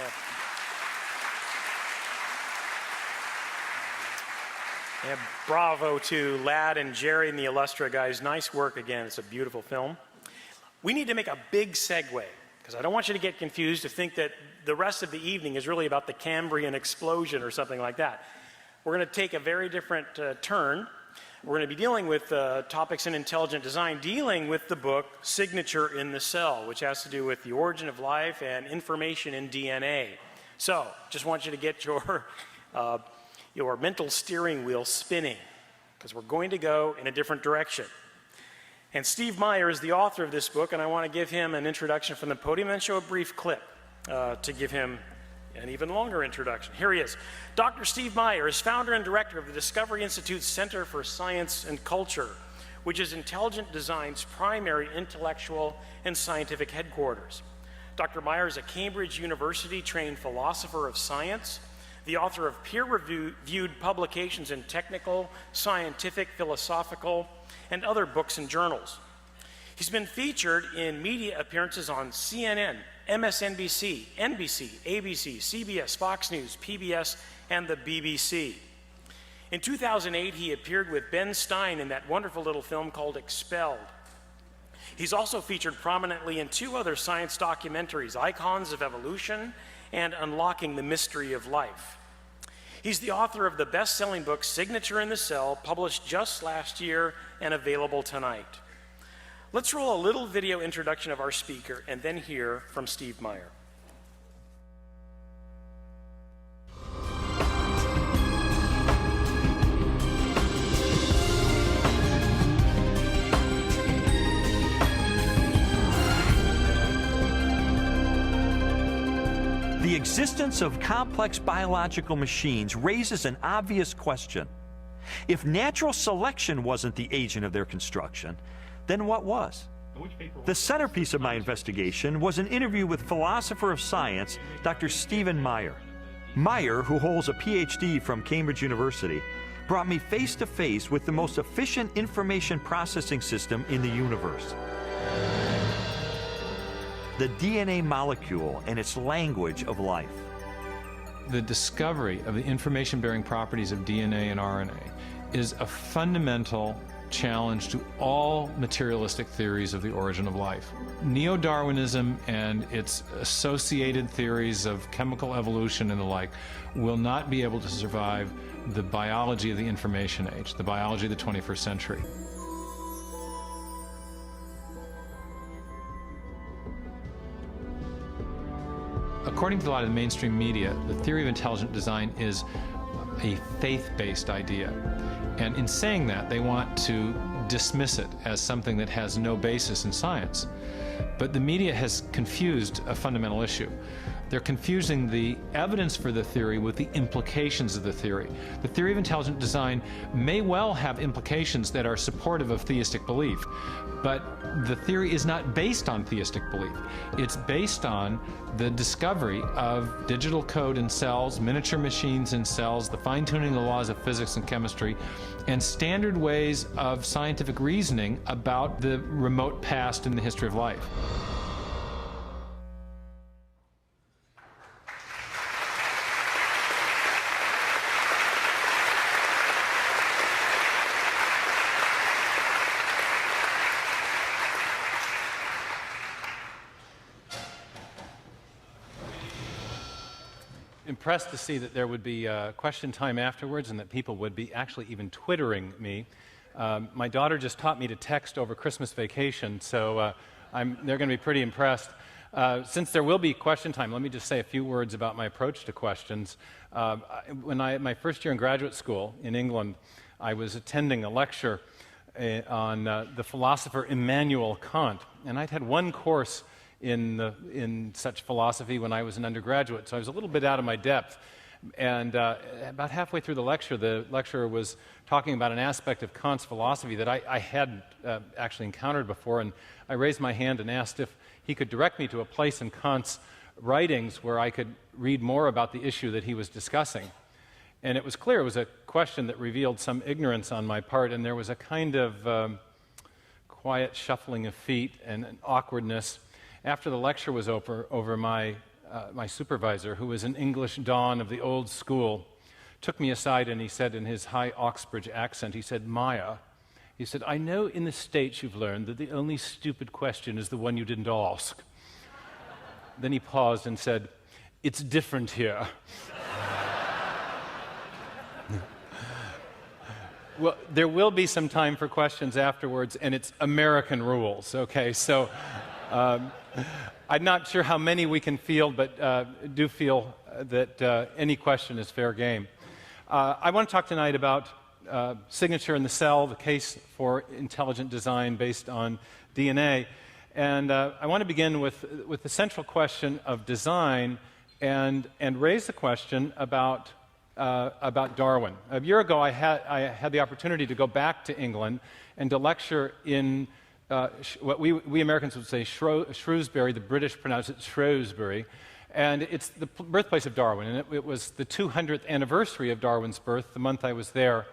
Yeah. Yeah, bravo to Ladd and Jerry and the Illustra guys. Nice work again. It's a beautiful film. We need to make a big segue, because I don't want you to get confused to think that the rest of the evening is really about the Cambrian explosion or something like that. We're going to take a very different turn. We're going to be dealing with topics in intelligent design, dealing with the book Signature in the Cell, which has to do with the origin of life and information in DNA. So, just want you to get your mental steering wheel spinning, because we're going to go in a different direction. And Steve Meyer is the author of this book, and I want to give him an introduction from the podium and show a brief clip to give him an even longer introduction. Here he is. Dr. Steve Meyer is founder and director of the Discovery Institute's Center for Science and Culture, which is intelligent design's primary intellectual and scientific headquarters. Dr. Meyer is a Cambridge University-trained philosopher of science, the author of peer-reviewed publications in technical, scientific, philosophical, and other books and journals. He's been featured in media appearances on CNN, MSNBC, NBC, ABC, CBS, Fox News, PBS, and the BBC. In 2008, he appeared with Ben Stein in that wonderful little film called Expelled. He's also featured prominently in two other science documentaries, Icons of Evolution and Unlocking the Mystery of Life. He's the author of the best-selling book Signature in the Cell, published just last year and available tonight. Let's roll a little video introduction of our speaker and then hear from Steve Meyer. The existence of complex biological machines raises an obvious question. If natural selection wasn't the agent of their construction, then what was? The centerpiece of my investigation was an interview with philosopher of science, Dr. Stephen Meyer. Meyer, who holds a PhD from Cambridge University, brought me face to face with the most efficient information processing system in the universe. The DNA molecule and its language of life. The discovery of the information-bearing properties of DNA and RNA is a fundamental challenge to all materialistic theories of the origin of life. Neo-Darwinism and its associated theories of chemical evolution and the like will not be able to survive the biology of the information age, the biology of the 21st century. According to a lot of the mainstream media, the theory of intelligent design is a faith-based idea. And in saying that, they want to dismiss it as something that has no basis in science. But the media has confused a fundamental issue. They're confusing the evidence for the theory with the implications of the theory. The theory of intelligent design may well have implications that are supportive of theistic belief, but the theory is not based on theistic belief. It's based on the discovery of digital code in cells, miniature machines in cells, the fine-tuning of the laws of physics and chemistry, and standard ways of scientific reasoning about the remote past in the history of life. Impressed to see that there would be question time afterwards and that people would be actually even twittering me. My daughter just taught me to text over Christmas vacation, so they're going to be pretty impressed. Since there will be question time, let me just say a few words about my approach to questions. My first year in graduate school in England, I was attending a lecture on the philosopher Immanuel Kant, and I'd had one course in such philosophy when I was an undergraduate, so I was a little bit out of my depth. And about halfway through the lecturer was talking about an aspect of Kant's philosophy that I hadn't actually encountered before, and I raised my hand and asked if he could direct me to a place in Kant's writings where I could read more about the issue that he was discussing. And it was clear it was a question that revealed some ignorance on my part, and there was a kind of quiet shuffling of feet and an awkwardness. After the lecture was over, my my supervisor, who was an English don of the old school, took me aside and he said in his high Oxbridge accent, he said, "Meyer," he said, "I know in the States you've learned that the only stupid question is the one you didn't ask." Then he paused and said, "It's different here." Well, there will be some time for questions afterwards, and it's American rules, okay? So I'm not sure how many we can field, but do feel that any question is fair game. I want to talk tonight about signature in the cell, the case for intelligent design based on DNA. And I want to begin with the central question of design and raise the question about Darwin. A year ago, I had the opportunity to go back to England and to lecture in what we Americans would say Shrewsbury. The British pronounce it Shrewsbury. And it's the birthplace of Darwin. And it was the 200th anniversary of Darwin's birth, the month I was there.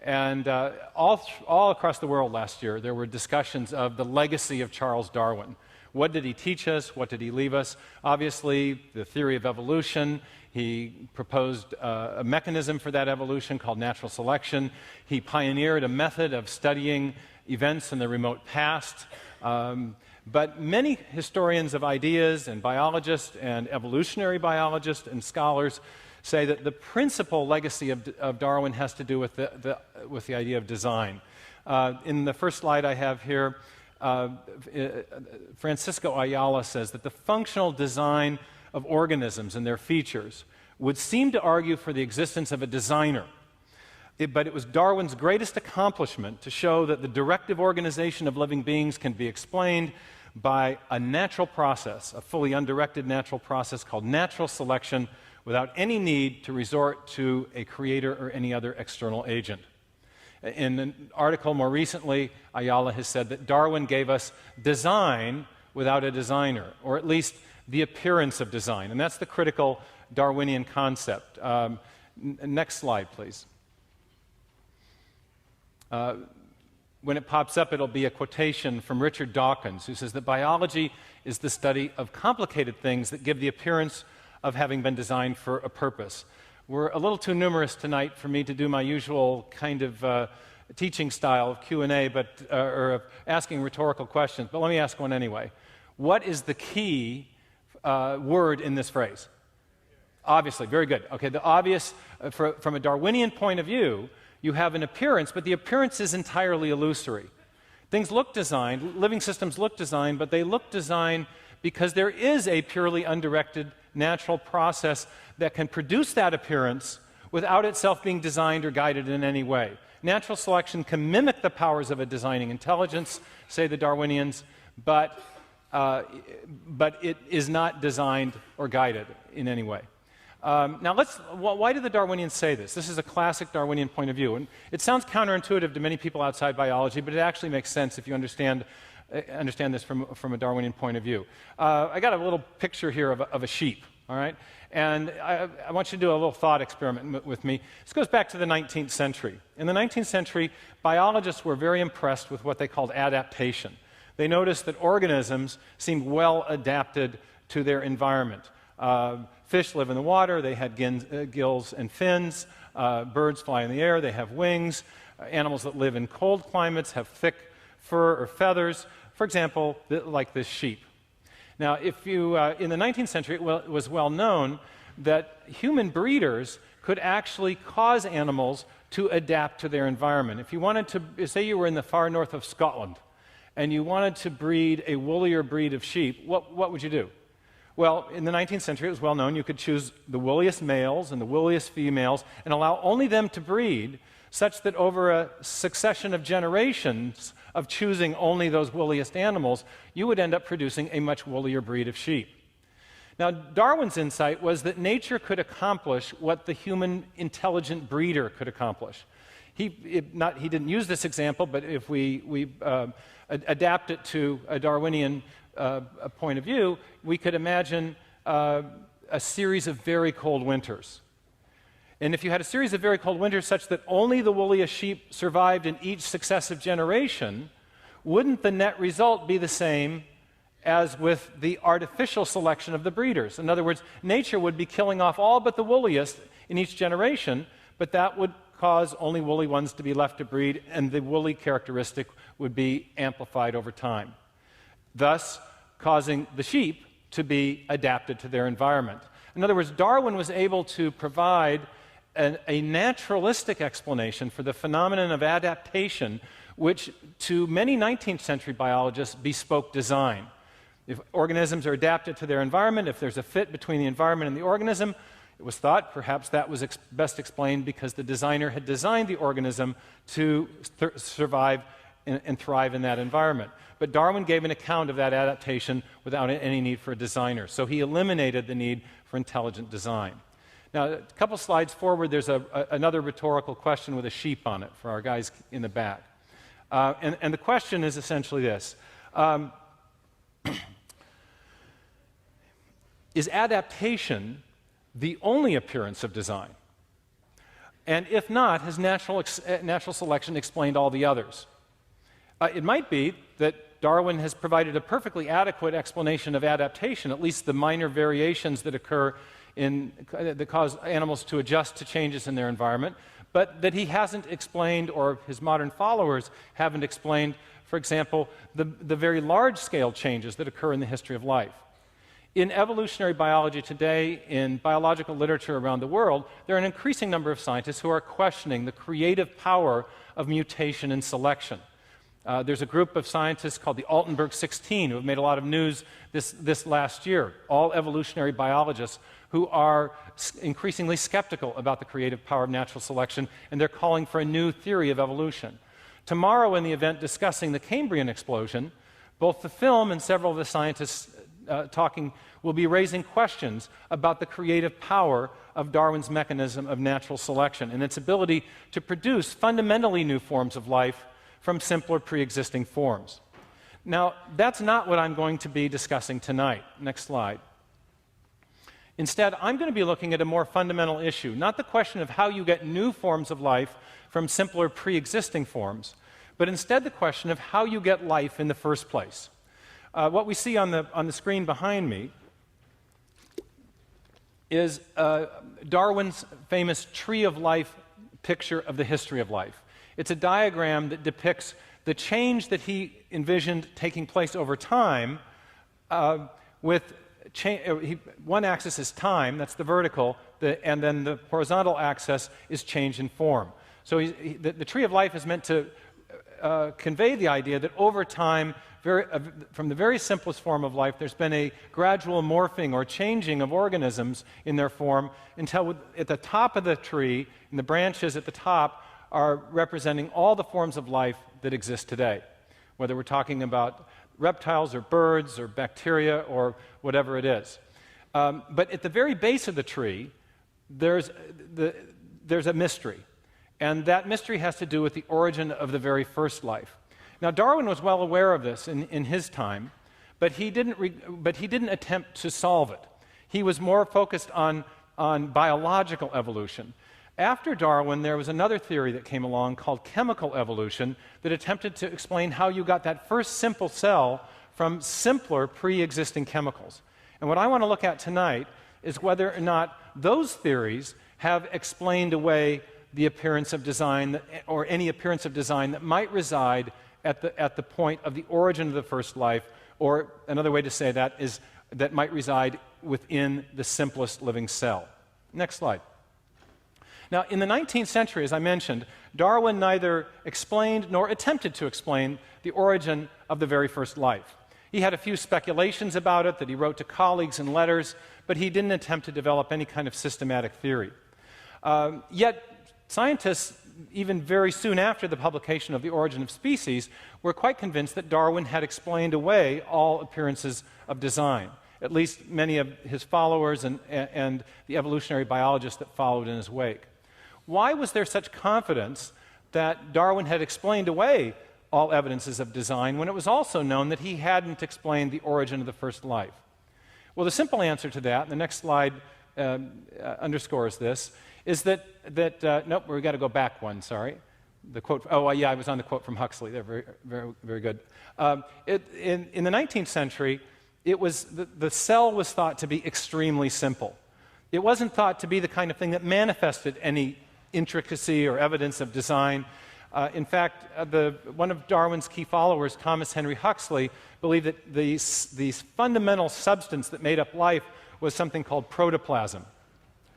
And all across the world last year, there were discussions of the legacy of Charles Darwin. What did he teach us? What did he leave us? Obviously, the theory of evolution. He proposed a mechanism for that evolution called natural selection. He pioneered a method of studying events in the remote past. But many historians of ideas and biologists and evolutionary biologists and scholars say that the principal legacy of Darwin has to do with the idea of design. In the first slide I have here, Francisco Ayala says that the functional design of organisms and their features would seem to argue for the existence of a designer. But it was Darwin's greatest accomplishment to show that the directive organization of living beings can be explained by a natural process, a fully undirected natural process called natural selection, without any need to resort to a creator or any other external agent. In an article more recently, Ayala has said that Darwin gave us design without a designer, or at least the appearance of design. And that's the critical Darwinian concept. Next slide, please. When it pops up, it'll be a quotation from Richard Dawkins, who says that biology is the study of complicated things that give the appearance of having been designed for a purpose. We're a little too numerous tonight for me to do my usual kind of teaching style of Q&A, or of asking rhetorical questions, but let me ask one anyway. What is the key word in this phrase? Obviously, very good. Okay, the obvious, from a Darwinian point of view, you have an appearance, but the appearance is entirely illusory. Things look designed, living systems look designed, but they look designed because there is a purely undirected natural process that can produce that appearance without itself being designed or guided in any way. Natural selection can mimic the powers of a designing intelligence, say the Darwinians, but it is not designed or guided in any way. Now, why do the Darwinians say this? This is a classic Darwinian point of view. And it sounds counterintuitive to many people outside biology, but it actually makes sense if you understand this from a Darwinian point of view. I got a little picture here of a sheep, all right? And I want you to do a little thought experiment with me. This goes back to the 19th century. In the 19th century, biologists were very impressed with what they called adaptation. They noticed that organisms seemed well adapted to their environment. Fish live in the water, they had gills and fins. Birds fly in the air, they have wings. Animals that live in cold climates have thick fur or feathers. For example, like this sheep. Now, if you, in the 19th century, it was well known that human breeders could actually cause animals to adapt to their environment. If you wanted to, say you were in the far north of Scotland, and you wanted to breed a woollier breed of sheep, what would you do? Well, in the 19th century, it was well known you could choose the woolliest males and the woolliest females and allow only them to breed, such that over a succession of generations of choosing only those woolliest animals, you would end up producing a much woollier breed of sheep. Now, Darwin's insight was that nature could accomplish what the human intelligent breeder could accomplish. He didn't use this example, but if we adapt it to a Darwinian point of view, we could imagine a series of very cold winters. And if you had a series of very cold winters such that only the woolliest sheep survived in each successive generation, wouldn't the net result be the same as with the artificial selection of the breeders. In other words, nature would be killing off all but the woolliest in each generation, but that would cause only woolly ones to be left to breed, and the woolly characteristic would be amplified over time, thus causing the sheep to be adapted to their environment. In other words, Darwin was able to provide a naturalistic explanation for the phenomenon of adaptation, which to many 19th century biologists bespoke design. If organisms are adapted to their environment, if there's a fit between the environment and the organism, it was thought perhaps that was best explained because the designer had designed the organism to survive and thrive in that environment. But Darwin gave an account of that adaptation without any need for a designer. So he eliminated the need for intelligent design. Now, a couple slides forward, there's another rhetorical question with a sheep on it for our guys in the back. And the question is essentially this. Is adaptation the only appearance of design? And if not, has natural selection explained all the others? It might be that Darwin has provided a perfectly adequate explanation of adaptation, at least the minor variations that occur that cause animals to adjust to changes in their environment, but that he hasn't explained, or his modern followers haven't explained, for example, the very large-scale changes that occur in the history of life. In evolutionary biology today, in biological literature around the world, there are an increasing number of scientists who are questioning the creative power of mutation and selection. There's a group of scientists called the Altenberg 16 who have made a lot of news this last year, all evolutionary biologists who are increasingly skeptical about the creative power of natural selection, and they're calling for a new theory of evolution. Tomorrow, in the event discussing the Cambrian explosion, both the film and several of the scientists talking will be raising questions about the creative power of Darwin's mechanism of natural selection and its ability to produce fundamentally new forms of life from simpler pre-existing forms. Now, that's not what I'm going to be discussing tonight. Next slide. Instead, I'm going to be looking at a more fundamental issue, not the question of how you get new forms of life from simpler pre-existing forms, but instead the question of how you get life in the first place. What we see on the screen behind me is Darwin's famous tree of life picture of the history of life. It's a diagram that depicts the change that he envisioned taking place over time one axis is time, that's the vertical, and then the horizontal axis is change in form. So the tree of life is meant to convey the idea that over time, from the very simplest form of life, there's been a gradual morphing or changing of organisms in their form until at the top of the tree, and the branches at the top are representing all the forms of life that exist today, whether we're talking about reptiles or birds or bacteria or whatever it is. But at the very base of the tree, there's a mystery, and that mystery has to do with the origin of the very first life. Now, Darwin was well aware of this in his time, but he didn't attempt to solve it. He was more focused on biological evolution. After Darwin, there was another theory that came along called chemical evolution that attempted to explain how you got that first simple cell from simpler pre-existing chemicals. And what I want to look at tonight is whether or not those theories have explained away the appearance of design, or any appearance of design that might reside at the point of the origin of the first life, or another way to say that is that might reside within the simplest living cell. Next slide. Now, in the 19th century, as I mentioned, Darwin neither explained nor attempted to explain the origin of the very first life. He had a few speculations about it that he wrote to colleagues in letters, but he didn't attempt to develop any kind of systematic theory. Yet, scientists, even very soon after the publication of The Origin of Species, were quite convinced that Darwin had explained away all appearances of design, at least many of his followers and the evolutionary biologists that followed in his wake. Why was there such confidence that Darwin had explained away all evidences of design when it was also known that he hadn't explained the origin of the first life? Well, the simple answer to that, and the next slide underscores this, is nope, we've got to go back one, sorry. the quote. Oh, yeah, I was on the quote from Huxley. They're very, very, very good. In the 19th century, the cell was thought to be extremely simple. It wasn't thought to be the kind of thing that manifested any intricacy or evidence of design. In fact, one of Darwin's key followers, Thomas Henry Huxley, believed that the fundamental substance that made up life was something called protoplasm.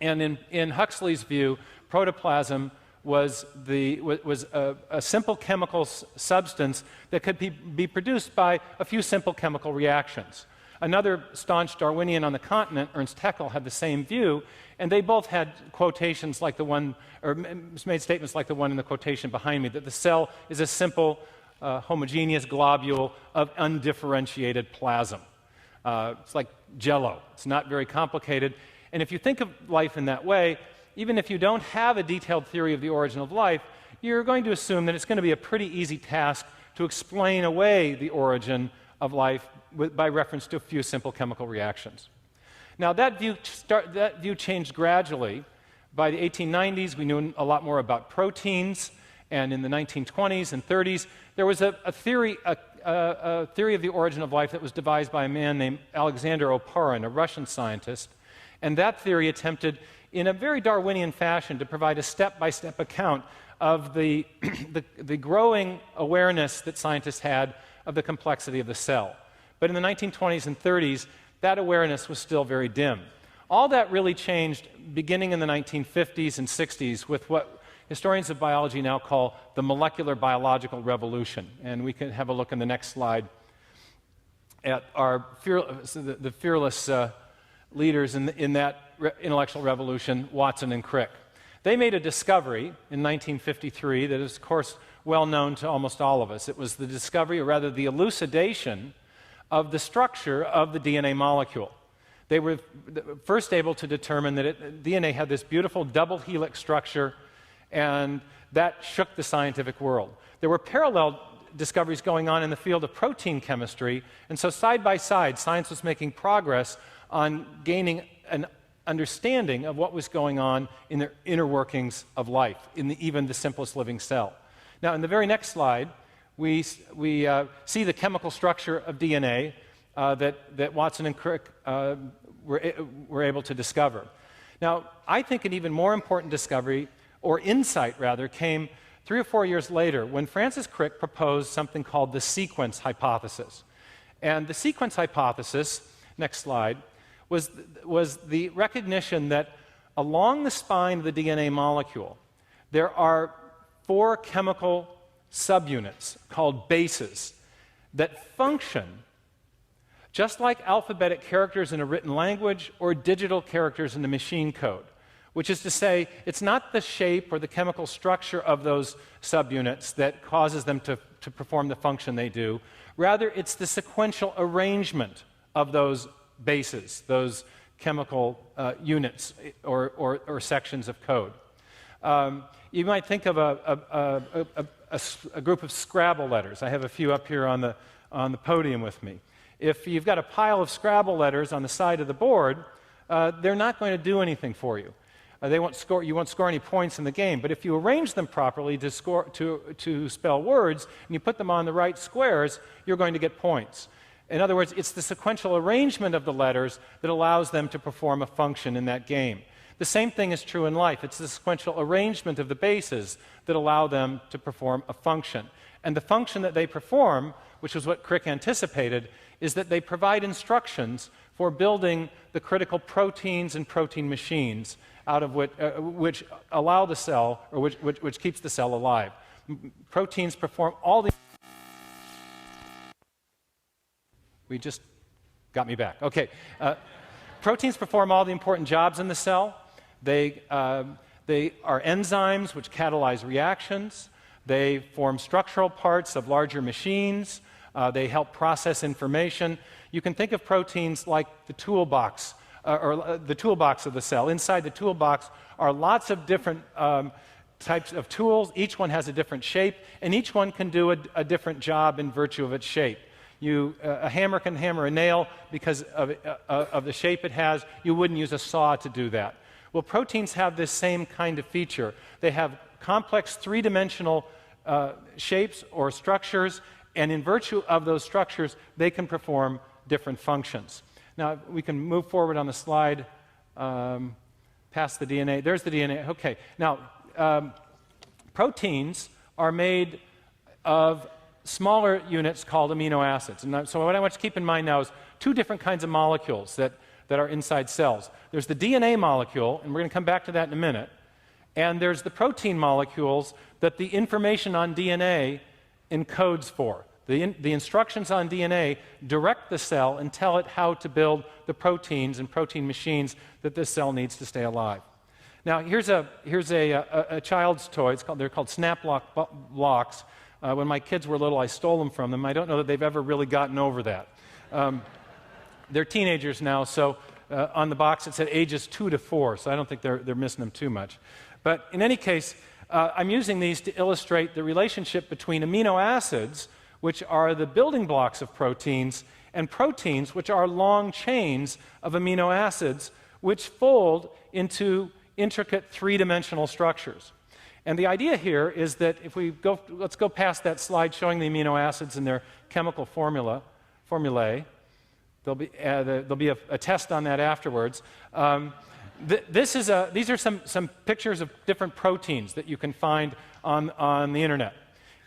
And in Huxley's view, protoplasm was a simple chemical substance that could be produced by a few simple chemical reactions. Another staunch Darwinian on the continent, Ernst Haeckel, had the same view, and they both had quotations like the one, or made statements like the one in the quotation behind me, that the cell is a simple, homogeneous globule of undifferentiated plasm. It's like Jell-O. It's not very complicated. And if you think of life in that way, even if you don't have a detailed theory of the origin of life, you're going to assume that it's going to be a pretty easy task to explain away the origin of life by reference to a few simple chemical reactions. Now, that view changed gradually. By the 1890s, we knew a lot more about proteins, and in the 1920s and 30s, there was a theory of the origin of life that was devised by a man named Alexander Oparin, a Russian scientist, and that theory attempted, in a very Darwinian fashion, to provide a step-by-step account of the growing awareness that scientists had of the complexity of the cell. But in the 1920s and 30s, that awareness was still very dim. All that really changed beginning in the 1950s and 60s with what historians of biology now call the molecular biological revolution. And we can have a look in the next slide at the fearless leaders in that intellectual revolution, Watson and Crick. They made a discovery in 1953 that is, of course, well known to almost all of us. It was the discovery, or rather the elucidation, of the structure of the DNA molecule. They were first able to determine that DNA had this beautiful double helix structure, and that shook the scientific world. There were parallel discoveries going on in the field of protein chemistry, and so side by side, science was making progress on gaining an understanding of what was going on in the inner workings of life, in even the simplest living cell. Now, in the very next slide, we see the chemical structure of DNA that Watson and Crick were able to discover. Now, I think an even more important discovery, or insight rather, came 3 or 4 years later when Francis Crick proposed something called the sequence hypothesis. And the sequence hypothesis, next slide, was the recognition that along the spine of the DNA molecule, there are 4 chemical subunits called bases that function just like alphabetic characters in a written language or digital characters in the machine code, which is to say, it's not the shape or the chemical structure of those subunits that causes them to perform the function they do. Rather, it's the sequential arrangement of those bases, those chemical units or sections of code. You might think of a group of Scrabble letters. I have a few up here on the podium with me. If you've got a pile of Scrabble letters on the side of the board, they're not going to do anything for you. You won't score any points in the game. But if you arrange them properly to spell words, and you put them on the right squares, you're going to get points. In other words, it's the sequential arrangement of the letters that allows them to perform a function in that game. The same thing is true in life. It's the sequential arrangement of the bases that allow them to perform a function. And the function that they perform, which is what Crick anticipated, is that they provide instructions for building the critical proteins and protein machines out of which allow the cell, or which keeps the cell alive. Proteins perform all the... We just got me back. Okay. Proteins perform all the important jobs in the cell. They are enzymes which catalyze reactions. They form structural parts of larger machines. They help process information. You can think of proteins like the toolbox, or the toolbox of the cell. Inside the toolbox are lots of different types of tools. Each one has a different shape, and each one can do a different job in virtue of its shape. A hammer can hammer a nail because of the shape it has. You wouldn't use a saw to do that. Well, proteins have this same kind of feature. They have complex three-dimensional shapes or structures, and in virtue of those structures, they can perform different functions. Now, we can move forward on the slide past the DNA. There's the DNA. Okay. Now, proteins are made of smaller units called amino acids. And so what I want you to keep in mind now is two different kinds of molecules that are inside cells. There's the DNA molecule, and we're going to come back to that in a minute, and there's the protein molecules that the information on DNA encodes for. The instructions on DNA direct the cell and tell it how to build the proteins and protein machines that this cell needs to stay alive. Now, here's a child's toy. They're called Snap-Lock blocks. When my kids were little, I stole them from them. I don't know that they've ever really gotten over that. They're teenagers now, so on the box it said ages 2 to 4, so I don't think they're missing them too much. But in any case, I'm using these to illustrate the relationship between amino acids, which are the building blocks of proteins, and proteins, which are long chains of amino acids, which fold into intricate three-dimensional structures. And the idea here is that if we go, let's go past that slide showing the amino acids and their chemical formulae. There'll be a test on that afterwards. These are some pictures of different proteins that you can find on the internet.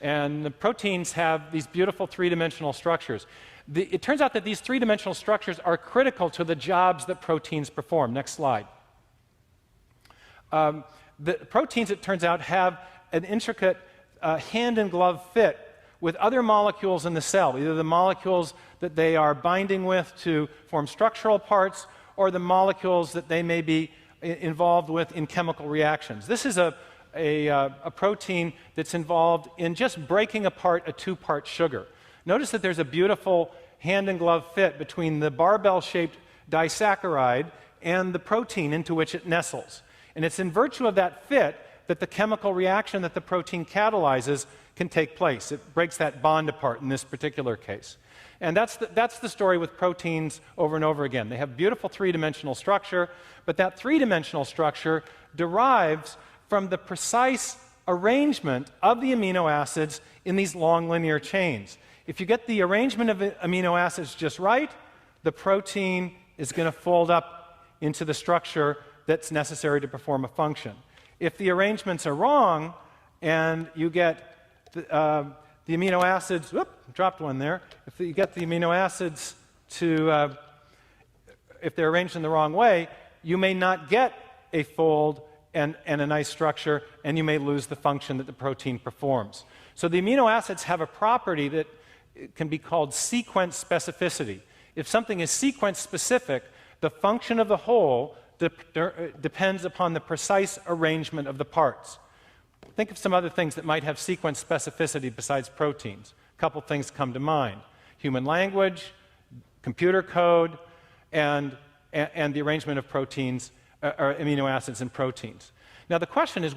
And the proteins have these beautiful three-dimensional structures. It turns out that these three-dimensional structures are critical to the jobs that proteins perform. Next slide. The proteins, it turns out, have an intricate hand-in-glove fit with other molecules in the cell, either the molecules that they are binding with to form structural parts or the molecules that they may be involved with in chemical reactions. This is a protein that's involved in just breaking apart a two-part sugar. Notice that there's a beautiful hand-in-glove fit between the barbell-shaped disaccharide and the protein into which it nestles. And it's in virtue of that fit that the chemical reaction that the protein catalyzes can take place. It breaks that bond apart in this particular case. And that's the story with proteins over and over again. They have beautiful three-dimensional structure, but that three-dimensional structure derives from the precise arrangement of the amino acids in these long linear chains. If you get the arrangement of amino acids just right, the protein is going to fold up into the structure that's necessary to perform a function. If the arrangements are wrong and you get the amino acids, dropped one there. If you get the amino acids to, if they're arranged in the wrong way, you may not get a fold and a nice structure, and you may lose the function that the protein performs. So the amino acids have a property that can be called sequence specificity. If something is sequence specific, the function of the whole depends upon the precise arrangement of the parts. Think of some other things that might have sequence specificity besides proteins. A couple things come to mind. Human language, computer code, and the arrangement of proteins, or amino acids in proteins. Now the question is,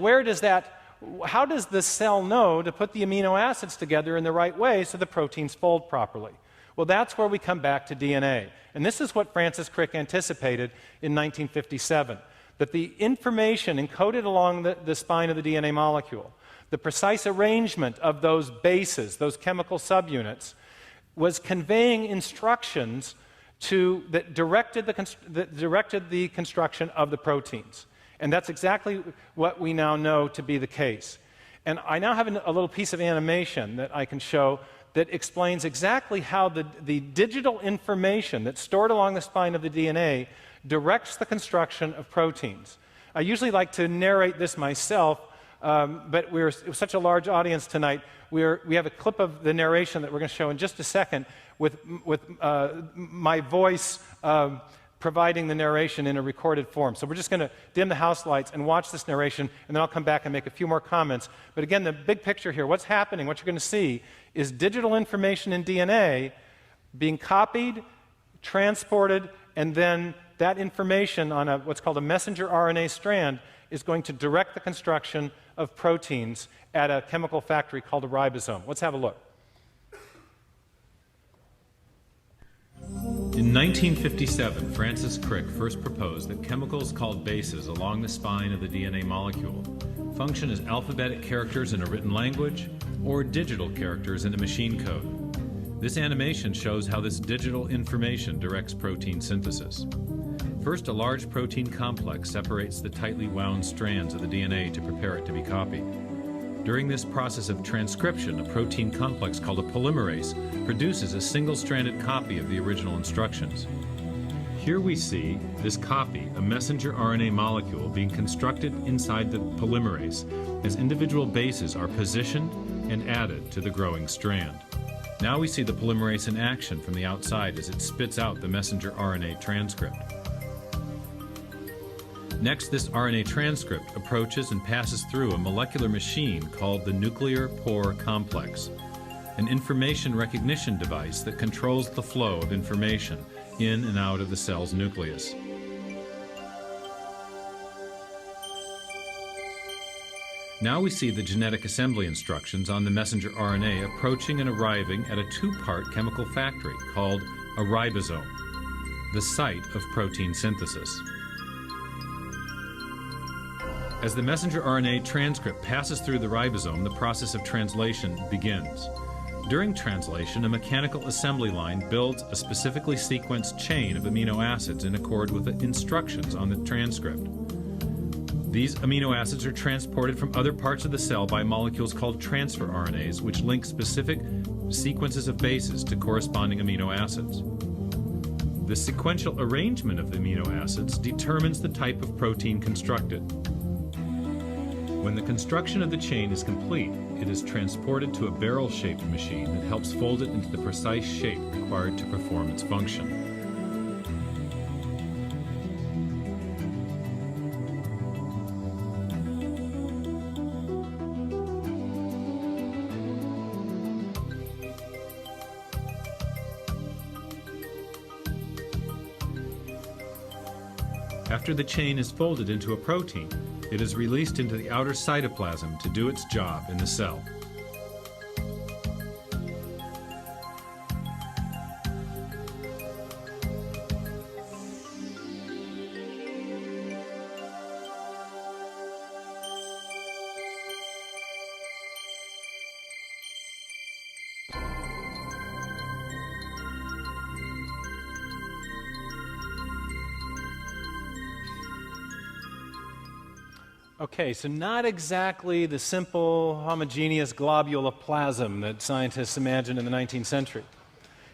how does the cell know to put the amino acids together in the right way so the proteins fold properly? Well, that's where we come back to DNA. And this is what Francis Crick anticipated in 1957, that the information encoded along the spine of the DNA molecule, the precise arrangement of those bases, those chemical subunits, was conveying instructions that directed the construction of the proteins. And that's exactly what we now know to be the case. And I now have a little piece of animation that I can show that explains exactly how the digital information that's stored along the spine of the DNA directs the construction of proteins. I usually like to narrate this myself, but it was such a large audience tonight. We have a clip of the narration that we're going to show in just a second with my voice providing the narration in a recorded form. So we're just going to dim the house lights and watch this narration, and then I'll come back and make a few more comments. But again, the big picture here, what's happening, what you're going to see, is digital information in DNA being copied, transported, and then that information on what's called a messenger RNA strand is going to direct the construction of proteins at a chemical factory called a ribosome. Let's have a look. In 1957, Francis Crick first proposed that chemicals called bases along the spine of the DNA molecule function as alphabetic characters in a written language or digital characters in a machine code. This animation shows how this digital information directs protein synthesis. First, a large protein complex separates the tightly wound strands of the DNA to prepare it to be copied. During this process of transcription, a protein complex called a polymerase produces a single-stranded copy of the original instructions. Here we see this copy, a messenger RNA molecule, being constructed inside the polymerase as individual bases are positioned and added to the growing strand. Now we see the polymerase in action from the outside as it spits out the messenger RNA transcript. Next, this RNA transcript approaches and passes through a molecular machine called the nuclear pore complex, an information recognition device that controls the flow of information in and out of the cell's nucleus. Now we see the genetic assembly instructions on the messenger RNA approaching and arriving at a two-part chemical factory called a ribosome, the site of protein synthesis. As the messenger RNA transcript passes through the ribosome, the process of translation begins. During translation, a mechanical assembly line builds a specifically sequenced chain of amino acids in accord with the instructions on the transcript. These amino acids are transported from other parts of the cell by molecules called transfer RNAs, which link specific sequences of bases to corresponding amino acids. The sequential arrangement of the amino acids determines the type of protein constructed. When the construction of the chain is complete, it is transported to a barrel-shaped machine that helps fold it into the precise shape required to perform its function. After the chain is folded into a protein, it is released into the outer cytoplasm to do its job in the cell. Okay, so not exactly the simple homogeneous globule of plasm that scientists imagined in the 19th century.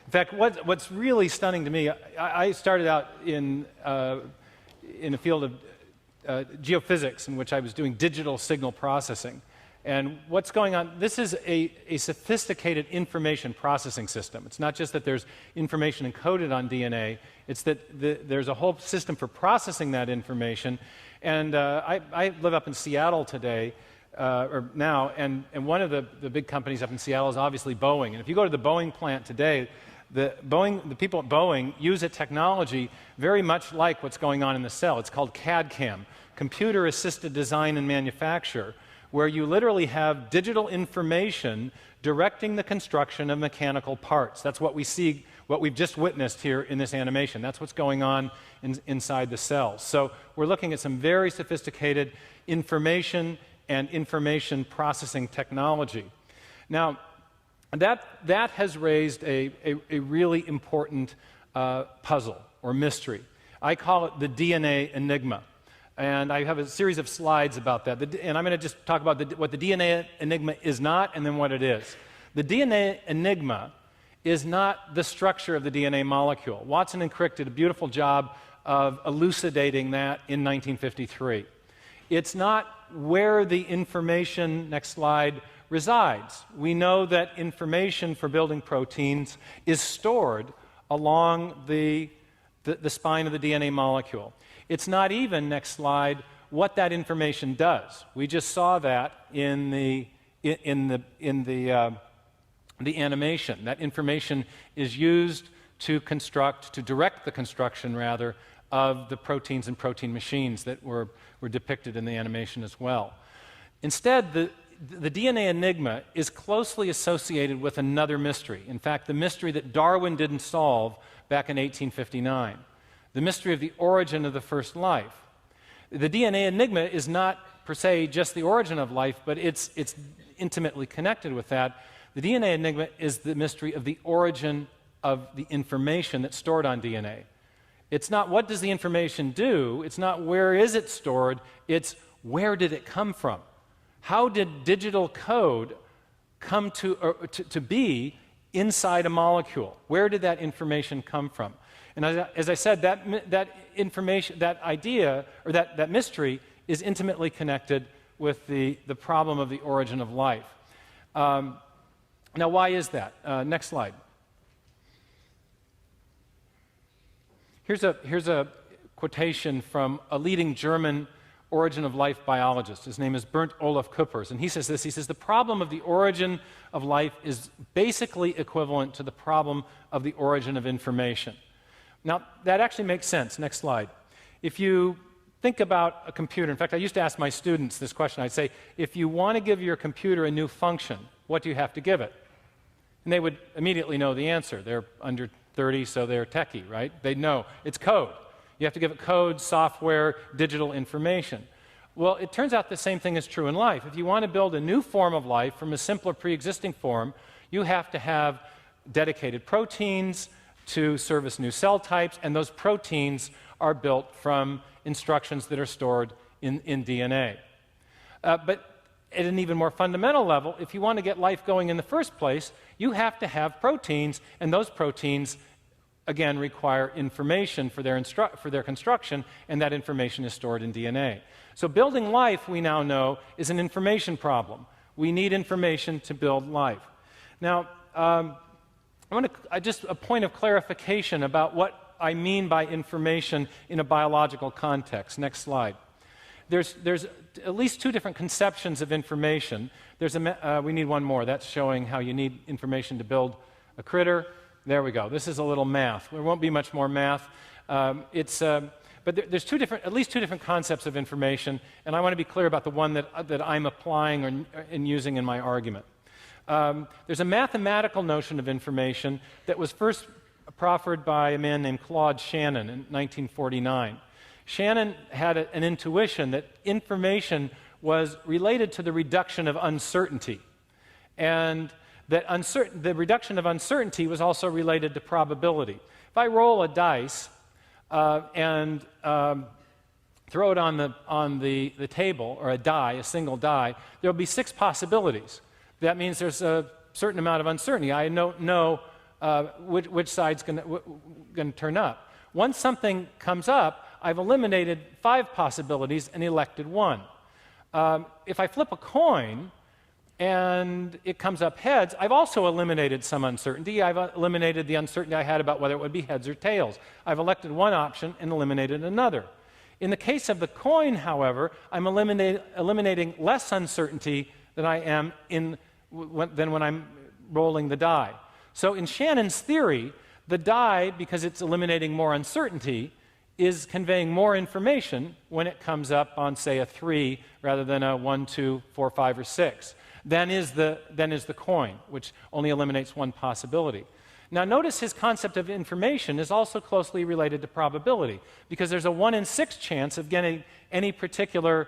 In fact, what's really stunning to me, I started out in the field of geophysics, in which I was doing digital signal processing. And what's going on, this is a sophisticated information processing system. It's not just that there's information encoded on DNA, it's that there's a whole system for processing that information. And I live up in Seattle today, or now, and one of the big companies up in Seattle is obviously Boeing. And if you go to the Boeing plant today, the people at Boeing use a technology very much like what's going on in the cell. It's called CAD/CAM, Computer Assisted Design and Manufacture, where you literally have digital information directing the construction of mechanical parts. That's what we see, what we've just witnessed here in this animation. That's what's going on inside the cells. So we're looking at some very sophisticated information and information processing technology. Now, that has raised a really important puzzle or mystery. I call it the DNA enigma. And I have a series of slides about that. And I'm going to just talk about what the DNA enigma is not and then what it is. The DNA enigma is not the structure of the DNA molecule. Watson and Crick did a beautiful job of elucidating that in 1953. It's not where the information, next slide, resides. We know that information for building proteins is stored along the spine of the DNA molecule. It's not even, next slide, what that information does. We just saw that in the animation. That information is used to direct the construction, rather, of the proteins and protein machines that were depicted in the animation as well. Instead, the DNA enigma is closely associated with another mystery. In fact, the mystery that Darwin didn't solve back in 1859. The mystery of the origin of the first life. The DNA enigma is not per se just the origin of life, but it's intimately connected with that. The DNA enigma is the mystery of the origin of the information that's stored on DNA. It's not what does the information do, it's not where is it stored, it's where did it come from? How did digital code come to be inside a molecule? Where did that information come from? And as I said, that information, that idea, or that mystery is intimately connected with the problem of the origin of life. Now, why is that? Next slide. Here's a quotation from a leading German origin of life biologist. His name is Bernd Olaf Kuppers, and he says this. He says, the problem of the origin of life is basically equivalent to the problem of the origin of information. Now, that actually makes sense. Next slide. If you think about a computer, in fact, I used to ask my students this question. I'd say, if you want to give your computer a new function, what do you have to give it? And they would immediately know the answer. They're under 30, so they're techie, right? They'd know. It's code. You have to give it code, software, digital information. Well, it turns out the same thing is true in life. If you want to build a new form of life from a simpler pre-existing form, you have to have dedicated proteins to service new cell types, and those proteins are built from instructions that are stored in DNA. But at an even more fundamental level, if you want to get life going in the first place, you have to have proteins, and those proteins, again, require information for their construction, and that information is stored in DNA. So building life, we now know, is an information problem. We need information to build life. Now, just a point of clarification about what I mean by information in a biological context. Next slide. There's at least two different conceptions of information. We need one more. That's showing how you need information to build a critter. There we go. This is a little math. There won't be much more math. But there's at least two different concepts of information, and I want to be clear about the one that I'm applying and using in my argument. There's a mathematical notion of information that was first proffered by a man named Claude Shannon in 1949. Shannon had an intuition that information was related to the reduction of uncertainty, and that the reduction of uncertainty was also related to probability. If I roll a dice and throw it on the table, or a single die, there will be 6 possibilities. That means there's a certain amount of uncertainty. I don't know which side's going to turn up. Once something comes up, I've eliminated 5 possibilities and elected 1. If I flip a coin and it comes up heads, I've also eliminated some uncertainty. I've eliminated the uncertainty I had about whether it would be heads or tails. I've elected one option and eliminated another. In the case of the coin, however, I'm eliminating less uncertainty than I am than when I'm rolling the die. So in Shannon's theory, the die, because it's eliminating more uncertainty, is conveying more information when it comes up on, say, a 3 rather than a 1, 2, 4, 5, or 6. Then is the coin, which only eliminates one possibility. Now notice his concept of information is also closely related to probability, because there's a 1 in 6 chance of getting any particular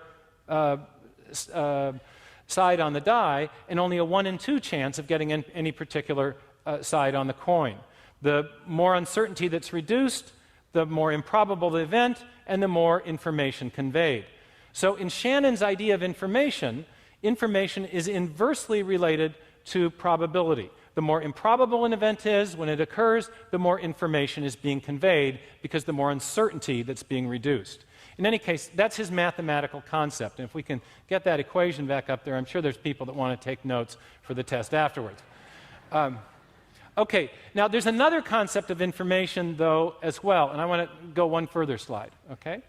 side on the die, and only a 1 in 2 chance of getting any particular side on the coin. The more uncertainty that's reduced, the more improbable the event, and the more information conveyed. So in Shannon's idea of information, information is inversely related to probability. The more improbable an event is when it occurs, the more information is being conveyed, because the more uncertainty that's being reduced. In any case, that's his mathematical concept. And if we can get that equation back up there, I'm sure there's people that want to take notes for the test afterwards. Okay, now there's another concept of information, though, as well, and I want to go one further slide, okay?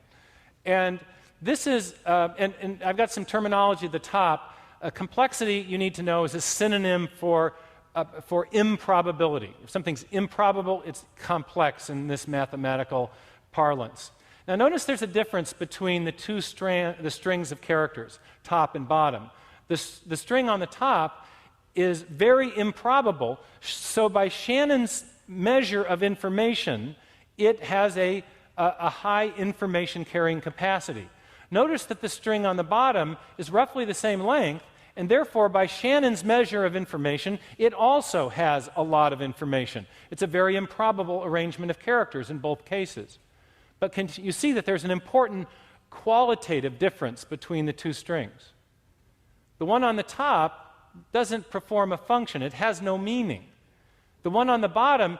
And this is, and I've got some terminology at the top. Complexity, you need to know, is a synonym for improbability. If something's improbable, it's complex in this mathematical parlance. Now notice there's a difference between the strings of characters, top and bottom. The string on the top is very improbable, so by Shannon's measure of information, it has a high information carrying capacity. Notice that the string on the bottom is roughly the same length, and therefore, by Shannon's measure of information, it also has a lot of information. It's a very improbable arrangement of characters in both cases. But you see that there's an important qualitative difference between the two strings. The one on the top doesn't perform a function. It has no meaning. The one on the bottom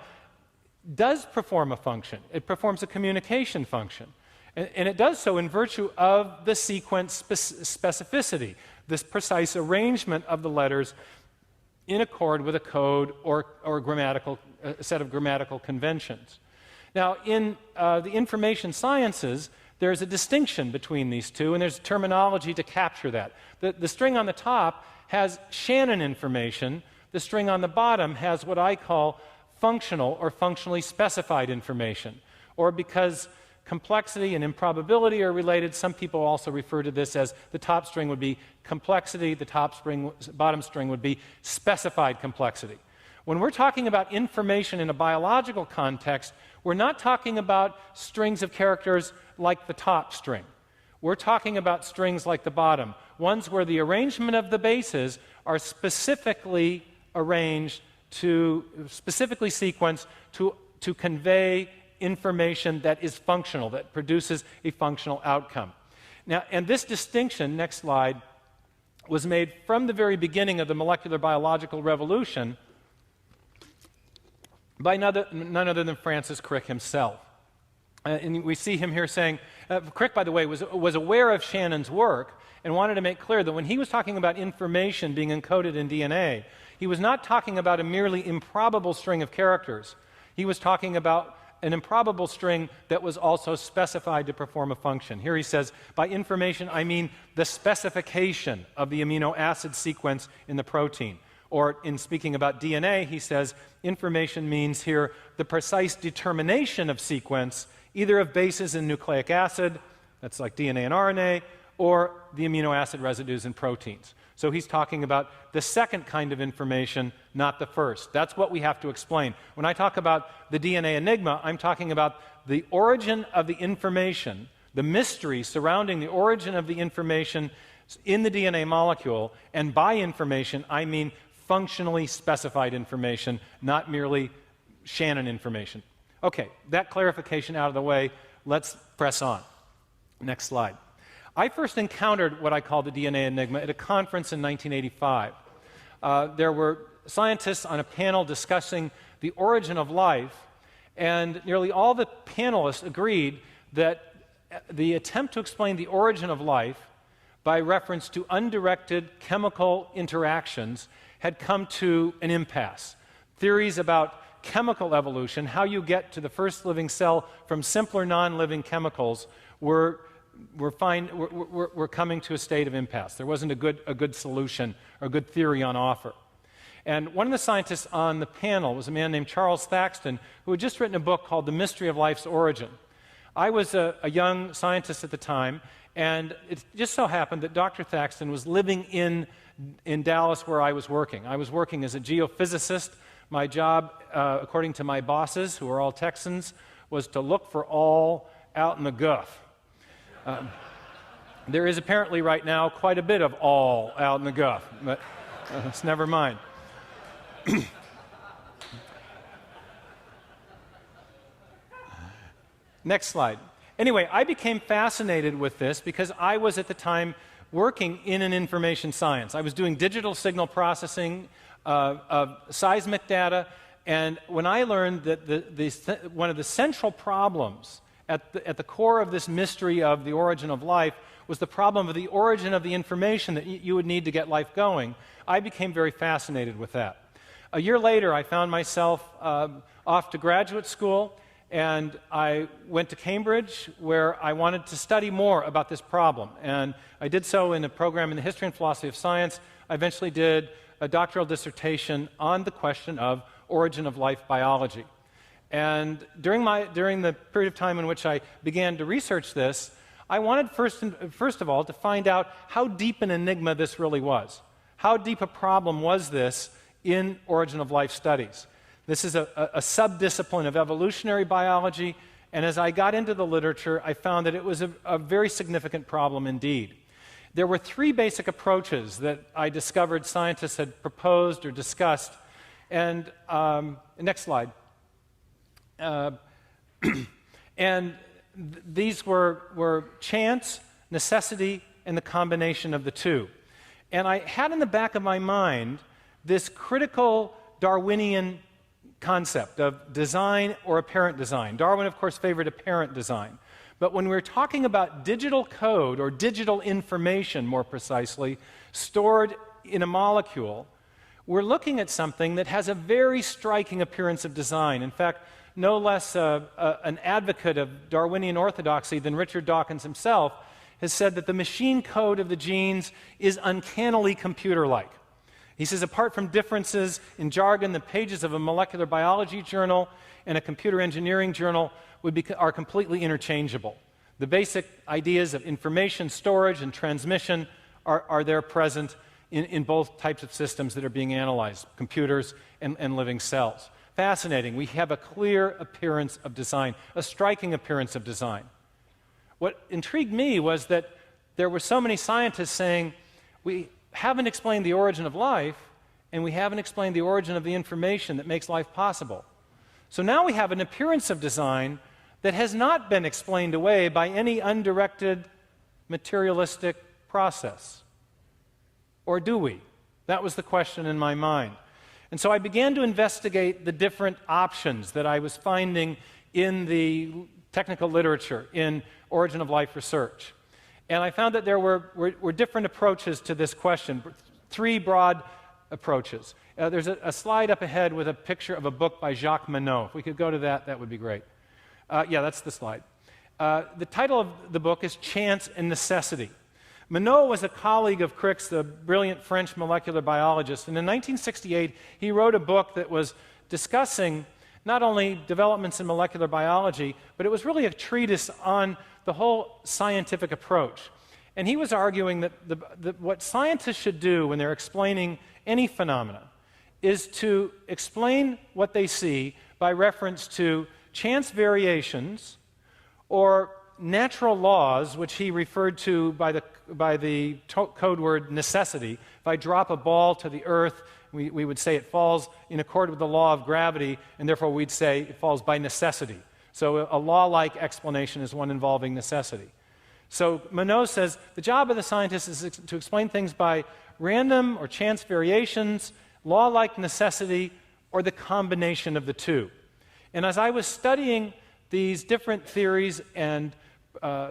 does perform a function. It performs a communication function. And it does so in virtue of the sequence specificity, this precise arrangement of the letters in accord with a code or a set of grammatical conventions. Now, in the information sciences, there's a distinction between these two, and there's terminology to capture that. The string on the top has Shannon information. The string on the bottom has what I call functional or functionally specified information. Or because complexity and improbability are related, some people also refer to this as the top string would be complexity, the bottom string would be specified complexity. When we're talking about information in a biological context, we're not talking about strings of characters like the top string. We're talking about strings like the bottom, ones where the arrangement of the bases are specifically arranged specifically sequenced to convey information that is functional, that produces a functional outcome. Now, and this distinction, next slide, was made from the very beginning of the molecular biological revolution by none other than Francis Crick himself. And we see him here saying, Crick, by the way, was aware of Shannon's work and wanted to make clear that when he was talking about information being encoded in DNA, he was not talking about a merely improbable string of characters. He was talking about an improbable string that was also specified to perform a function. Here he says, by information, I mean the specification of the amino acid sequence in the protein. Or in speaking about DNA, he says, information means here the precise determination of sequence, either of bases in nucleic acid, that's like DNA and RNA, or the amino acid residues in proteins. So he's talking about the second kind of information, not the first. That's what we have to explain. When I talk about the DNA enigma, I'm talking about the origin of the information, the mystery surrounding the origin of the information in the DNA molecule, and by information, I mean functionally specified information, not merely Shannon information. Okay, that clarification out of the way, let's press on. Next slide. I first encountered what I call the DNA enigma at a conference in 1985. There were scientists on a panel discussing the origin of life, and nearly all the panelists agreed that the attempt to explain the origin of life by reference to undirected chemical interactions had come to an impasse. Theories about chemical evolution, how you get to the first living cell from simpler non-living chemicals, were coming to a state of impasse. There wasn't a good solution or a good theory on offer. And one of the scientists on the panel was a man named Charles Thaxton, who had just written a book called The Mystery of Life's Origin. I was a young scientist at the time, and it just so happened that Dr. Thaxton was living in Dallas where I was working. I was working as a geophysicist. My job, according to my bosses, who are all Texans, was to look for all out in the guff. There is apparently right now quite a bit of all out in the guff, but it's never mind. Next slide. Anyway, I became fascinated with this because I was at the time working in an information science. I was doing digital signal processing of seismic data, and when I learned that one of the central problems at the core of this mystery of the origin of life was the problem of the origin of the information that you would need to get life going, I became very fascinated with that. A year later, I found myself off to graduate school, and I went to Cambridge, where I wanted to study more about this problem. And I did so in a program in the history and philosophy of science. I eventually did a doctoral dissertation on the question of origin of life biology. And during the period of time in which I began to research this, I wanted first of all to find out how deep an enigma this really was. How deep a problem was this in origin of life studies? This is a subdiscipline of evolutionary biology, And as I got into the literature, I found that it was a very significant problem indeed. There were three basic approaches that I discovered scientists had proposed or discussed. And next slide. And these were chance, necessity, and the combination of the two. And I had in the back of my mind this critical Darwinian concept of design or apparent design. Darwin, of course, favored apparent design. But when we're talking about digital code, or digital information more precisely, stored in a molecule, we're looking at something that has a very striking appearance of design. In fact, no less an advocate of Darwinian orthodoxy than Richard Dawkins himself has said that the machine code of the genes is uncannily computer-like. He says, apart from differences in jargon, the pages of a molecular biology journal and a computer engineering journal are completely interchangeable. The basic ideas of information storage and transmission are there present in both types of systems that are being analyzed, computers and living cells. Fascinating. We have a clear appearance of design, a striking appearance of design. What intrigued me was that there were so many scientists saying, we haven't explained the origin of life, and we haven't explained the origin of the information that makes life possible. So now we have an appearance of design that has not been explained away by any undirected materialistic process. Or do we? That was the question in my mind. And so I began to investigate the different options that I was finding in the technical literature, in origin of life research. And I found that there were different approaches to this question, three broad approaches. There's a slide up ahead with a picture of a book by Jacques Monod. If we could go to that, that would be great. Yeah, that's the slide. The title of the book is Chance and Necessity. Monod was a colleague of Crick's, the brilliant French molecular biologist, and in 1968 he wrote a book that was discussing not only developments in molecular biology, but it was really a treatise on the whole scientific approach. And he was arguing that what scientists should do when they're explaining any phenomena is to explain what they see by reference to chance variations or natural laws, which he referred to by the code word necessity. If I drop a ball to the earth, we would say it falls in accord with the law of gravity, and therefore we'd say it falls by necessity. So a law-like explanation is one involving necessity. So Monod says the job of the scientist is to explain things by random or chance variations, law-like necessity, or the combination of the two. And as I was studying these different theories and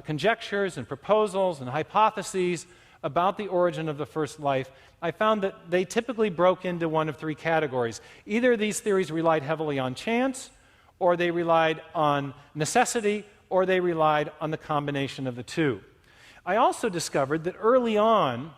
conjectures and proposals and hypotheses about the origin of the first life, I found that they typically broke into one of three categories. Either these theories relied heavily on chance, or they relied on necessity, or they relied on the combination of the two. I also discovered that early on,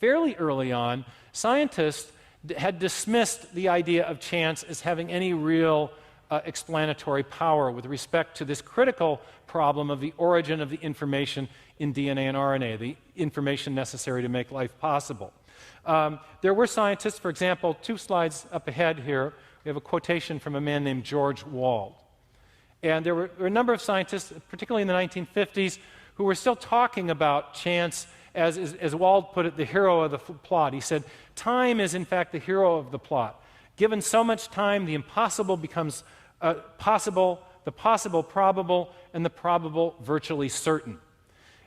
fairly early on, scientists had dismissed the idea of chance as having any real explanatory power with respect to this critical problem of the origin of the information in DNA and RNA, the information necessary to make life possible. There were scientists, for example, 2 slides up ahead here, we have a quotation from a man named George Wald. And there were a number of scientists, particularly in the 1950s, who were still talking about chance as Wald put it, the hero of the plot. He said, time is in fact the hero of the plot. Given so much time, the impossible becomes possible, the possible probable, and the probable virtually certain.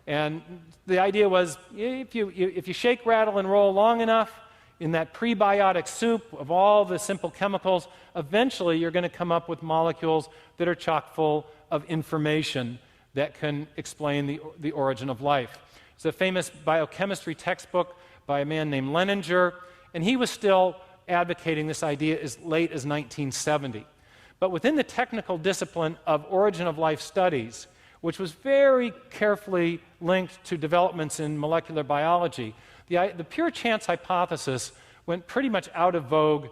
And the idea was, if you shake, rattle, and roll long enough in that prebiotic soup of all the simple chemicals, eventually you're going to come up with molecules that are chock full of information that can explain the origin of life. It's a famous biochemistry textbook by a man named Leninger, and he was still advocating this idea as late as 1970. But within the technical discipline of origin of life studies, which was very carefully linked to developments in molecular biology, the pure chance hypothesis went pretty much out of vogue,